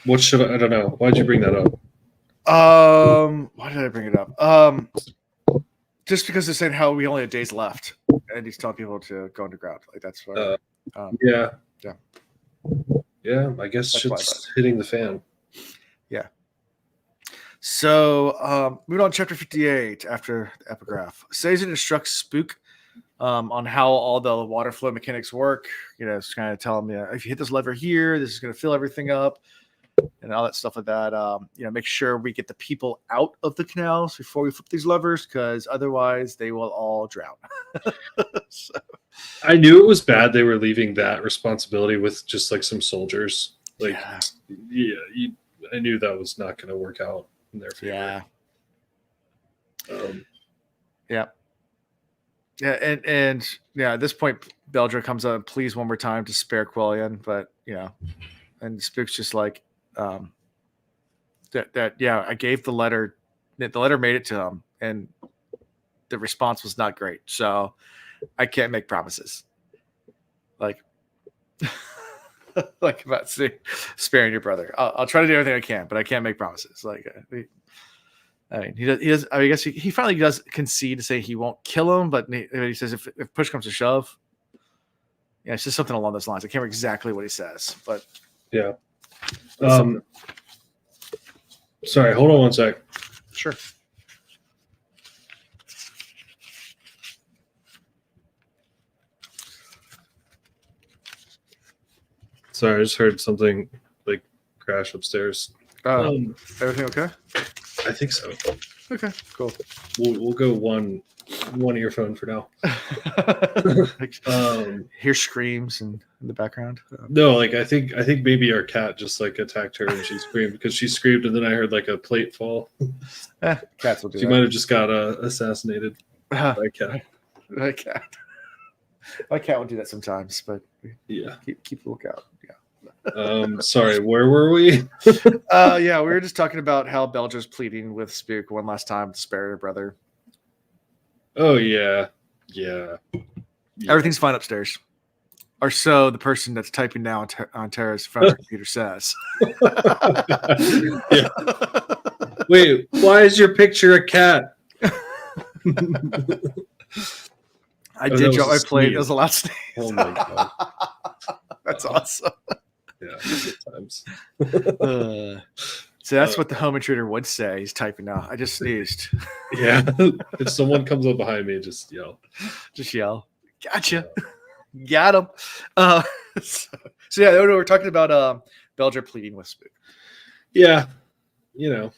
What should I don't know. Why'd you bring that up? Why did I bring it up? Just because they're saying how we only have days left, and he's telling people to go underground. Like that's what. Yeah. I guess that's shit's hitting the fan. Yeah. So, moving on to chapter 58 after the epigraph. Sazin instructs Spook on how all the water flow mechanics work. It's kind of telling me if you hit this lever here, this is going to fill everything up and all that stuff like that. Make sure we get the people out of the canals before we flip these levers because otherwise they will all drown. So. I knew it was bad they were leaving that responsibility with just like some soldiers. Like, I knew that was not going to work out in their favor. Yeah. And at this point, Beldra comes up and pleads one more time to spare Quellion, but and Spook's just like, I gave the letter. The letter made it to him, and the response was not great. So I can't make promises. Like about sparing your brother. I'll try to do everything I can, but I can't make promises. I mean, he does. I guess he finally does concede to say he won't kill him, but he says if push comes to shove, yeah, it's just something along those lines. I can't remember exactly what he says, but yeah. Sorry, hold on one sec. Sure. Sorry, I just heard something like crash upstairs. Everything okay? I think so. Okay, cool. We'll go one earphone for now. Hear screams in the background. No, like I think maybe our cat just like attacked her and she screamed because she screamed and then I heard like a plate fall. Cats will do she that. might have just got assassinated by a cat. My cat will do that sometimes, but yeah, keep a lookout. Yeah. Sorry, where were we? Yeah, we were just talking about how Belgia's pleading with Spook one last time to spare her brother. Oh yeah. Everything's fine upstairs, or so the person that's typing now on Tara's phone computer says. Yeah. Wait, why is your picture a cat? I did drop my plate. It was a loud sneeze. Oh my god, that's awesome. Yeah, good times. So that's what the home intruder would say. He's typing now. I just sneezed. Yeah. If someone comes up behind me, just yell. Just yell. Gotcha. Yeah. Got him. So yeah, we're talking about Belgium pleading with Spook. Yeah. Good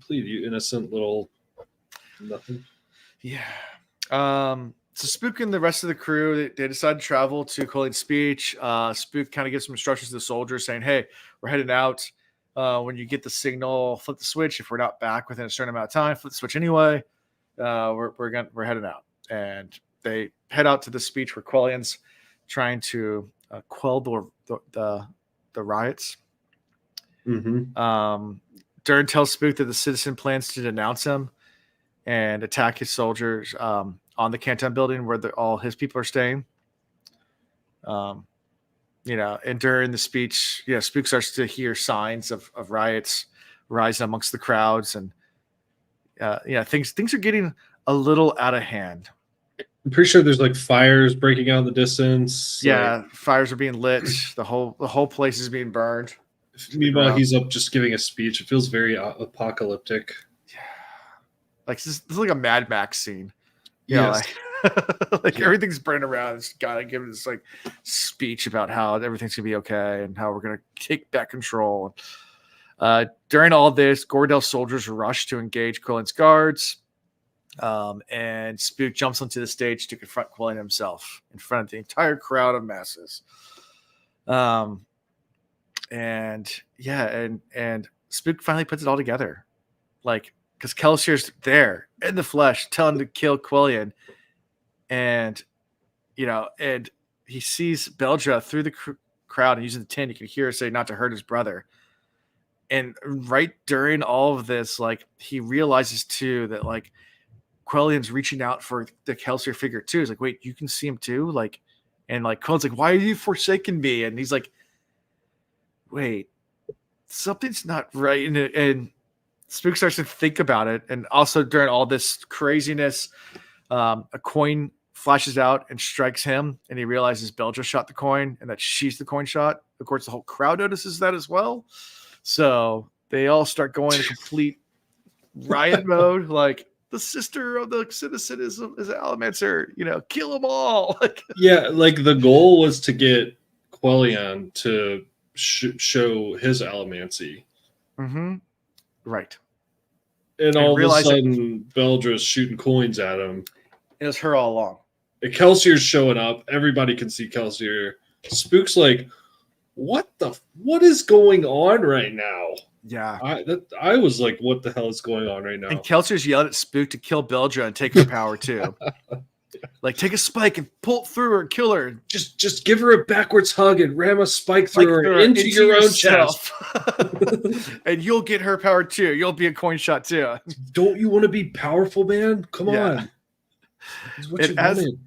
plea, you innocent little nothing. Yeah. So Spook and the rest of the crew, they decide to travel to Colin's speech. Spook kind of gives some instructions to the soldiers saying, hey, we're heading out. When you get the signal, flip the switch. If we're not back within a certain amount of time, flip the switch anyway. We're heading out. And they head out to the speech where Quellian's trying to quell the riots. Mm-hmm. Dern tells Spook that the citizen plans to denounce him and attack his soldiers on the Canton building where all his people are staying. And during the speech, Spook starts to hear signs of riots rising amongst the crowds, and things are getting a little out of hand. I'm pretty sure there's like fires breaking out in the distance. Yeah, fires are being lit. The whole place is being burned. Meanwhile, he's up just giving a speech. It feels very apocalyptic. Yeah, like this is like a Mad Max scene. Yes. Like everything's burning around. This guy giving this like speech about how everything's gonna be okay and how we're gonna take back control. During all this, Gordell's soldiers rush to engage Quellian's guards, and Spook jumps onto the stage to confront Quellian himself in front of the entire crowd of masses. And Spook finally puts it all together, like because Kelsier's there in the flesh, telling him to kill Quellian. And he sees Beldra through the crowd and using the tin. You can hear her say not to hurt his brother. And right during all of this, like he realizes too that like Quellian's reaching out for the Kelsier figure too. He's like, wait, you can see him too? Like, and like Quellian's like, why are you forsaking me? And he's like, wait, something's not right. And Spook starts to think about it. And also during all this craziness, a coin flashes out and strikes him, and he realizes Beldra shot the coin and that she's the coin shot. Of course, the whole crowd notices that as well. So they all start going in complete riot mode. Like, the sister of the citizen is Alamancer, kill them all. Yeah, like the goal was to get Quellian to show his Alamancy. Mm-hmm. Right. And all of a sudden, Beldra's shooting coins at him. It was her all along. Kelsier's showing up. Everybody can see Kelsier. Spook's like, what is going on right now? Yeah. I was like, what the hell is going on right now? And Kelsier's yelled at Spook to kill Beldra and take her power too. Like, take a spike and pull it through her and kill her. Just give her a backwards hug and ram a spike through her into your own chest. And you'll get her power too. You'll be a coin shot too. Don't you want to be powerful, man? Come on. It's what you wanted.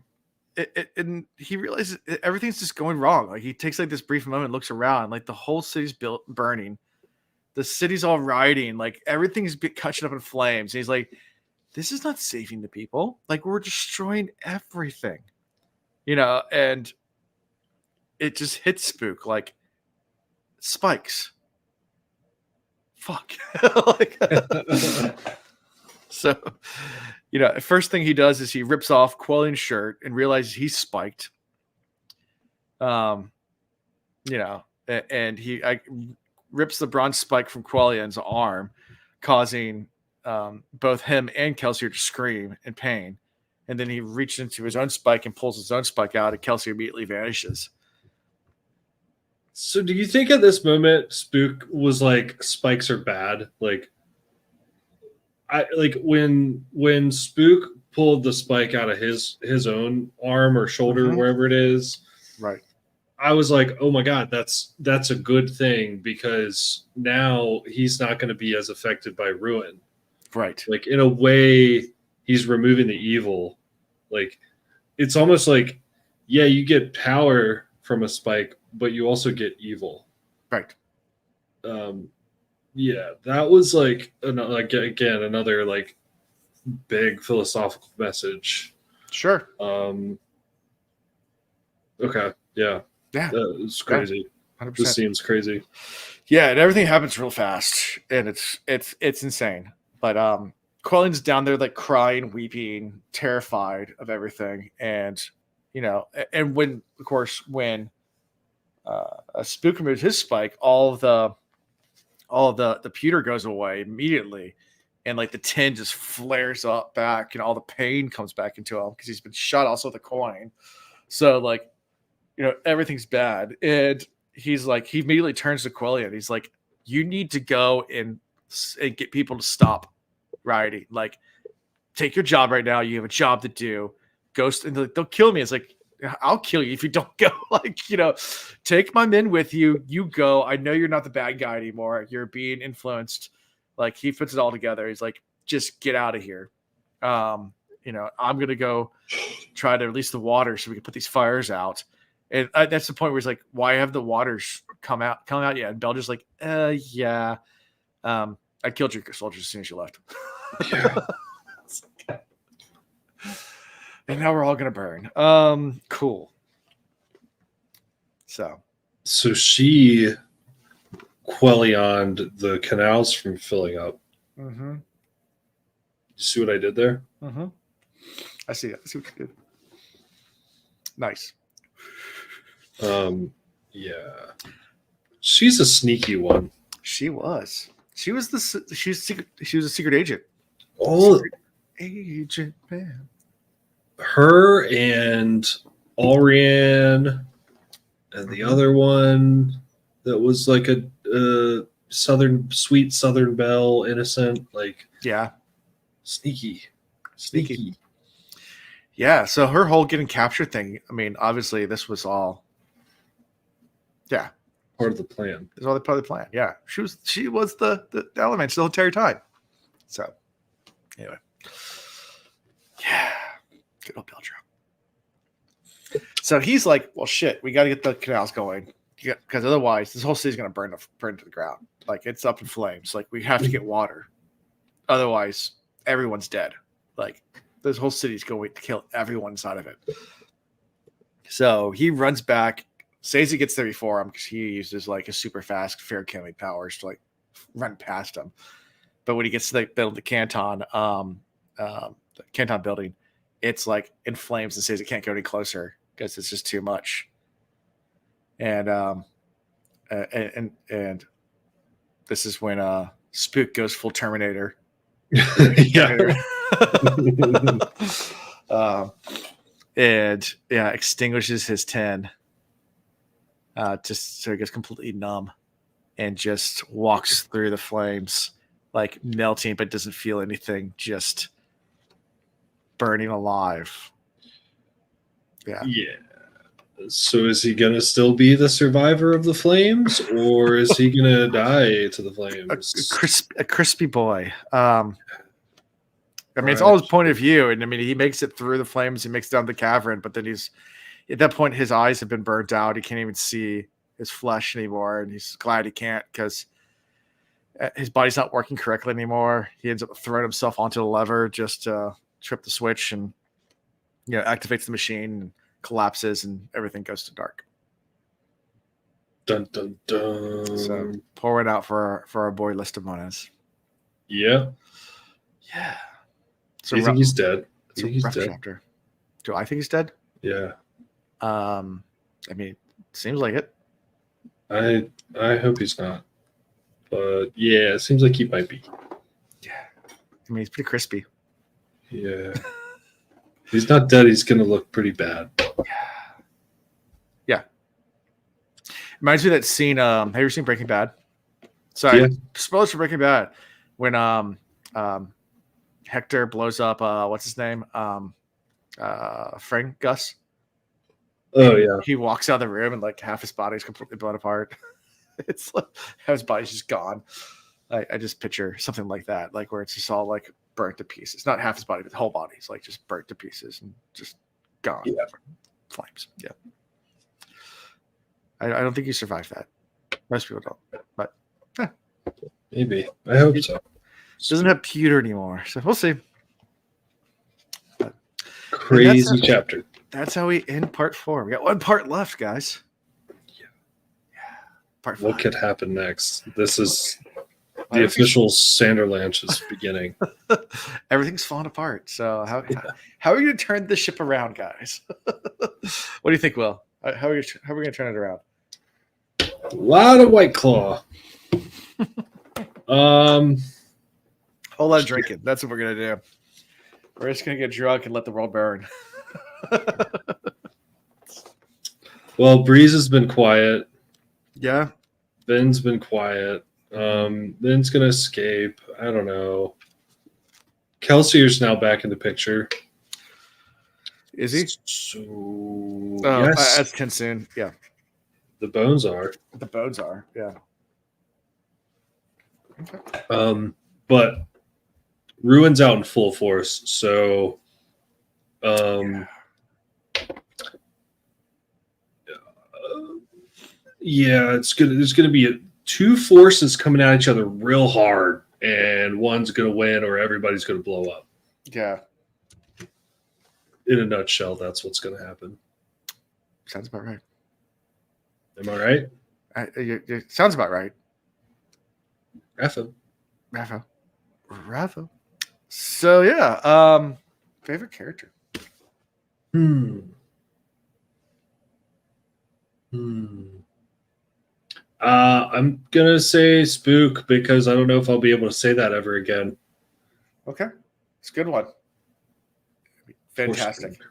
And he realizes everything's just going wrong. Like, he takes like this brief moment, looks around, like the whole city's burning. The city's all rioting. Like everything's catching up in flames. And he's like, this is not saving the people. Like we're destroying everything, and it just hits Spook like spikes. Fuck. Like, so, first thing he does is he rips off Quellian's shirt and realizes he's spiked. And he rips the bronze spike from Quellian's arm, causing both him and Kelsier to scream in pain. And then he reaches into his own spike and pulls his own spike out, and Kelsier immediately vanishes. So do you think at this moment Spook was like, spikes are bad? Like when Spook pulled the spike out of his own arm or shoulder, wherever it is, right? I was like, oh my God, that's a good thing, because now he's not going to be as affected by ruin. Right. Like in a way, he's removing the evil. Like it's almost like, yeah, you get power from a spike, but you also get evil. Right. Yeah, that was like another like big philosophical message. Sure. Okay. Yeah. Yeah. It's crazy. 100%. This scene's crazy. Yeah, and everything happens real fast, and it's insane. But Quellian's down there like crying, weeping, terrified of everything, and and when a Spook removes his spike, all the pewter goes away immediately, and like the tin just flares up back, and all the pain comes back into him because he's been shot also with a coin. So like, everything's bad, and he's like, he immediately turns to Quellian. He's like, you need to go and get people to stop rioting. Like, take your job right now. You have a job to do. Ghost, and they'll kill me. It's like, I'll kill you if you don't go. Like, take my men with you. You go. I know you're not the bad guy anymore. You're being influenced. Like, he puts it all together. He's like, just get out of here. I'm gonna go try to release the water so we can put these fires out. And that's the point where he's like, why have the waters come out yet? And Belger's like, yeah. I killed your soldiers as soon as you left. Yeah. And now we're all gonna burn. Cool. So she Quellianed the canals from filling up. Mm-hmm. You see what I did there? Mm-hmm. I see it. I see what you did. Nice. Yeah. She's a sneaky one. She was. She was a secret agent. Secret agent, man. Her and Orianne and the other one that was like a sweet Southern belle, innocent, like, yeah, sneaky. Yeah. So her whole getting captured thing. I mean, obviously, this was all. Yeah. Part of the plan. It's all part of the plan. Yeah. She was the element the entire time. So anyway. Yeah. Good old Belger. So he's like, well, shit, we got to get the canals going, because otherwise this whole city's going to burn to the ground. Like, it's up in flames. Like, we have to get water. Otherwise, everyone's dead. Like, this whole city's going to kill everyone inside of it. So he runs back. Says he gets there before him because he uses like a super fast fair killing powers to like run past him. But when he gets to the Canton, the Canton building, it's like in flames, and says it can't go any closer because it's just too much. And this is when Spook goes full Terminator. Yeah. And yeah, extinguishes his 10. Just so he gets completely numb and just walks through the flames, like melting, but doesn't feel anything, just burning alive. Yeah. Yeah. So is he going to still be the survivor of the flames, or is he going to die to the flames? A crispy boy. I mean, it's all his point of view. And I mean, he makes it through the flames. He makes it down the cavern, but then at that point, his eyes have been burnt out. He can't even see his flesh anymore. And he's glad he can't, because his body's not working correctly anymore. He ends up throwing himself onto the lever just to trip the switch and activates the machine and collapses and everything goes to dark. Dun dun dun. So pour it out for our boy Listamones. Yeah. Yeah. So you think he's dead? It's a rough chapter. Do I think he's dead? Yeah. I mean, seems like it. I hope he's not. But yeah, it seems like he might be. Yeah. I mean, he's pretty crispy. Yeah. If he's not dead, he's gonna look pretty bad. Yeah. Reminds me of that scene. Have you ever seen Breaking Bad? Sorry, spoilers for Breaking Bad. When Hector blows up what's his name? Frank Gus. Oh yeah. He walks out of the room and like half his body's completely blown apart. It's like half his body's just gone. I just picture something like that, like where it's just all like burnt to pieces. Not half his body, but the whole body's like just burnt to pieces and just gone. Yeah. Flames. Yeah. I don't think you survived that. Most people don't. But maybe. I hope so. Doesn't have pewter anymore, so we'll see. But, crazy chapter. That's how we end part 4. We got one part left, guys. Yeah. Part 5. What could happen next? This is the official Sanderlanche is beginning. Everything's falling apart. So how are we going to turn this ship around, guys? What do you think, Will? How are we going to turn it around? A lot of White Claw. Whole lot of drinking. That's what we're going to do. We're just going to get drunk and let the world burn. Well, Breeze has been quiet. Yeah. Ben's been quiet. Ben's going to escape. I don't know. Kelsier's now back in the picture. Is he? So, yes. That's Kinsoon. Yeah. The bones are. The bones are. Yeah. Okay. But Ruin's out in full force. So, yeah, it's good. There's going to be two forces coming at each other real hard, and one's going to win, or everybody's going to blow up. Yeah. In a nutshell, that's what's going to happen. Sounds about right. Am I right? It sounds about right. Rafa. So yeah, favorite character. I'm gonna say Spook because I don't know if I'll be able to say that ever again. Okay, it's a good one. Fantastic.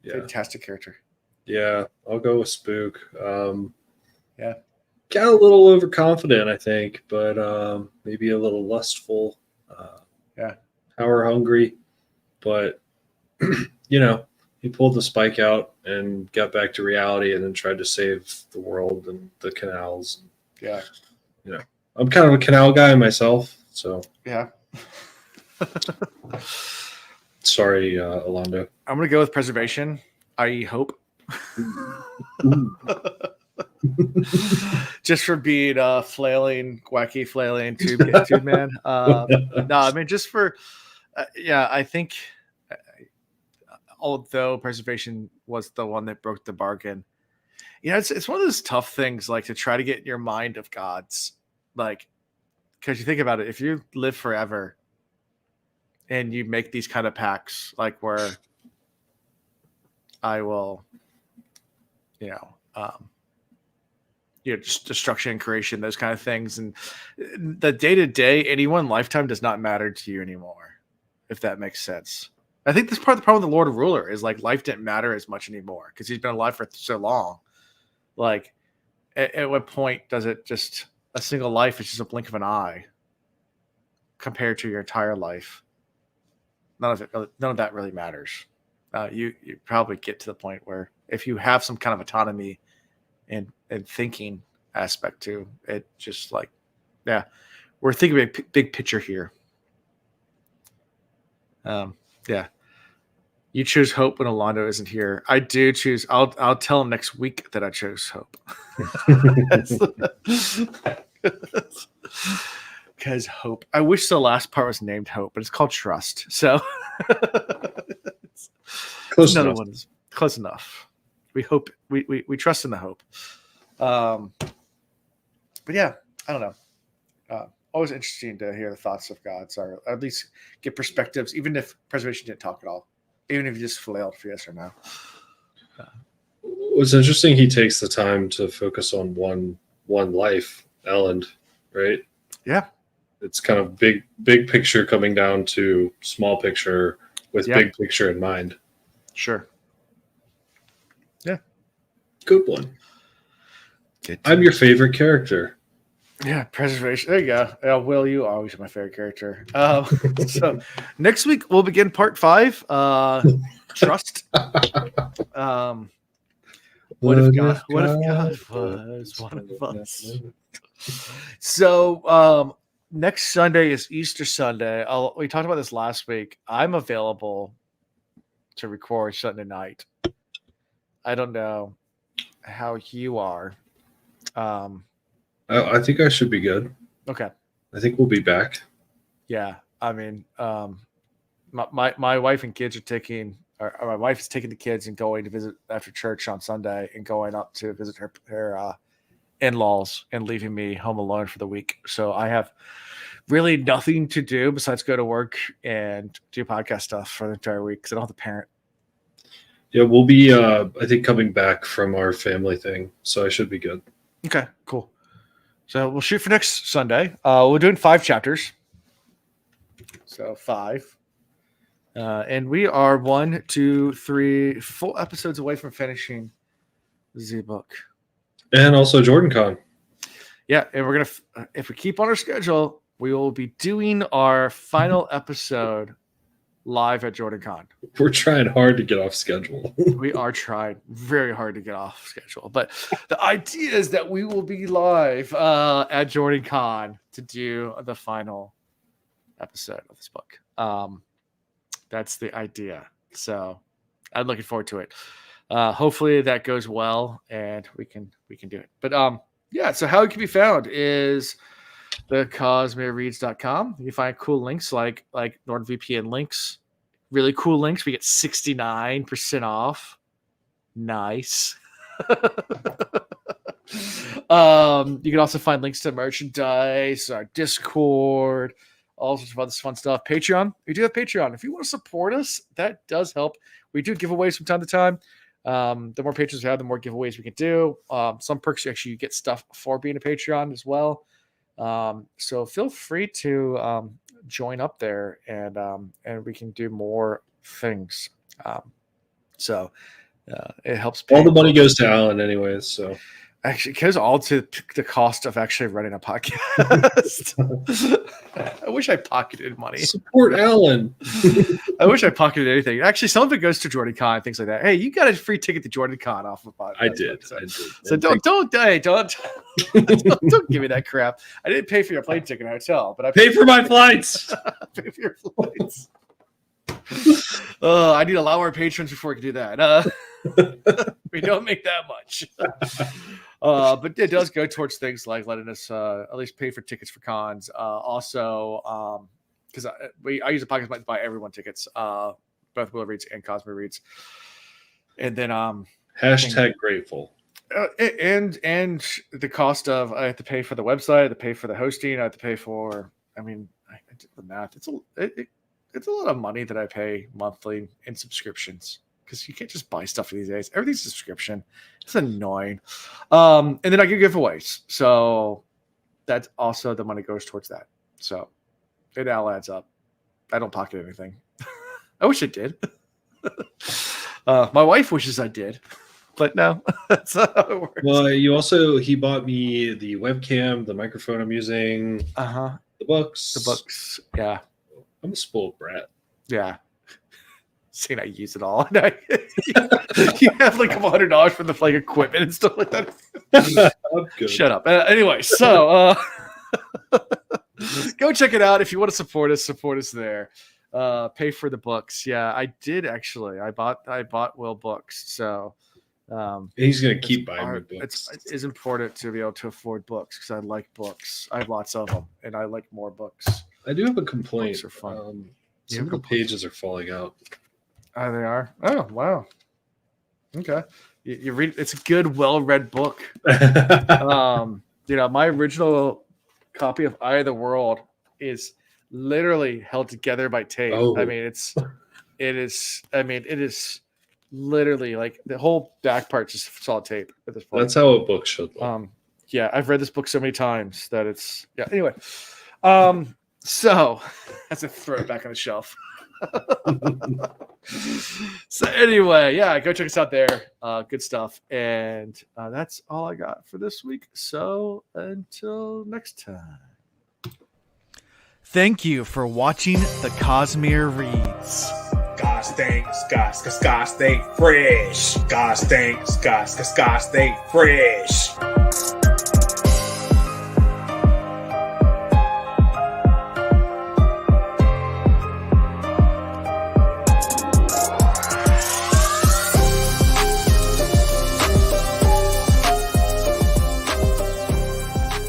Yeah. Fantastic character. Yeah, I'll go with Spook. Yeah. Got a little overconfident, I think, but maybe a little lustful. Power hungry. But, he pulled the spike out and got back to reality and then tried to save the world and the canals. Yeah. I'm kind of a canal guy myself, so. Yeah. Sorry, Alondo. I'm going to go with preservation, i.e. hope. Just for being wacky flailing tube man. No, I mean just for I think although preservation was the one that broke the bargain, it's one of those tough things, like to try to get in your mind of gods, like, because you think about it, if you live forever and you make these kind of pacts, like where I will just destruction and creation, those kind of things, and the day-to-day, any one lifetime does not matter to you anymore, if that makes sense. I think this part of the problem with the Lord of Ruler is like life didn't matter as much anymore because he's been alive for so long. Like, at what point does it just a single life is just a blink of an eye compared to your entire life? None of that really matters. You probably get to the point where if you have some kind of autonomy and thinking aspect to it, just like, we're thinking a big picture here. You choose hope when Alondo isn't here. I do choose. I'll tell him next week that I chose hope. Because hope. I wish the last part was named hope, but it's called trust. So Close another enough. one is close enough. We hope we trust in the hope. But yeah, I don't know. Always interesting to hear the thoughts of gods, or at least get perspectives, even if preservation didn't talk at all, even if you just flailed for yes or no. What's interesting, he takes the time to focus on one life, Elland, right? Yeah. It's kind of big picture coming down to small picture with big picture in mind. Sure. Yeah. Good one. I'm your favorite character. Yeah, preservation. There you go. Will, you are always my favorite character. So next week we'll begin part 5. Trust. What if God was one of us? So next Sunday is Easter Sunday. We talked about this last week. I'm available to record Sunday night. I don't know how you are. I think I should be good. Okay. I think we'll be back. Yeah. I mean, my wife and kids are taking, or my wife is taking the kids and going to visit after church on Sunday and going up to visit her in-laws and leaving me home alone for the week. So I have really nothing to do besides go to work and do podcast stuff for the entire week because I don't have the parent. Yeah, we'll be, I think, coming back from our family thing. So I should be good. Okay, cool. So we'll shoot for next Sunday. We're doing 5 chapters. So 5. And we are 1, 2, 3 full episodes away from finishing the book. And also JordanCon. Yeah, and we're going to, if we keep on our schedule, we will be doing our final episode live at JordanCon. We're trying hard to get off schedule. We are trying very hard to get off schedule. But the idea is that we will be live at JordanCon to do the final episode of this book. That's the idea. So I'm looking forward to it. Hopefully that goes well and we can do it. But yeah, so how it can be found is the CosmereReads.com. You can find cool links like NordVPN links, really cool links. We get 69% off. Nice. You can also find links to merchandise, our Discord, all sorts of other fun stuff. Patreon. We do have Patreon. If you want to support us, that does help. We do giveaways from time to time. The more patrons we have, the more giveaways we can do. Some perks you get stuff for being a Patreon as well. So feel free to join up there and we can do more things. So it helps. All the money goes to Alan anyways. So actually, it goes all to the cost of actually running a podcast. I wish I pocketed money. Support Alan. I wish I pocketed anything. Actually, some of it goes to JordanCon, things like that. Hey, you got a free ticket to JordanCon off of podcast. I did. So don't give me that crap. I didn't pay for your plane ticket and hotel, but I paid for my flights. Pay for your flights. I need a lot more patrons before I can do that. We don't make that much. But it does go towards things like letting us at least pay for tickets for cons. Also, because I use a podcast to buy everyone tickets, both Will Reads and Cosmo Reads. And then hashtag grateful. And the cost of I have to pay for the website, I have to pay for the hosting, I have to pay for. I mean, I did the math. It's a lot of money that I pay monthly in subscriptions because you can't just buy stuff these days. Everything's a subscription. It's annoying. And then I get giveaways. So that's also the money goes towards that. So it all adds up. I don't pocket anything. I wish I did. My wife wishes I did. But no, that's not how it works. Well, he bought me the webcam, the microphone I'm using, the books. Yeah. I'm a spoiled brat. Yeah. Saying I use it all. You have like $100 for the like equipment and stuff like that. I'm good. Shut up. Anyway, so go check it out if you want to support us there. Pay for the books. Yeah, I did actually. I bought Will books. So He's going to keep buying me books. It's important to be able to afford books because I like books. I have lots of them, and I like more books. I do have a complaint. Books are fun. Some of the pages are falling out. Oh, they are? Oh, wow. Okay. You read. It's a good, well-read book. My original copy of Eye of the World is literally held together by tape. Oh. I mean, it is literally like the whole back part just solid tape at this point. That's how a book should look. Yeah, I've read this book so many times that it's anyway. So that's a throw it back on the shelf. So anyway, yeah, go check us out there. Good stuff. And that's all I got for this week. So until next time. Thank you for watching the Cosmere Reads. God stinks, God stay fresh. God stinks, God stay fresh.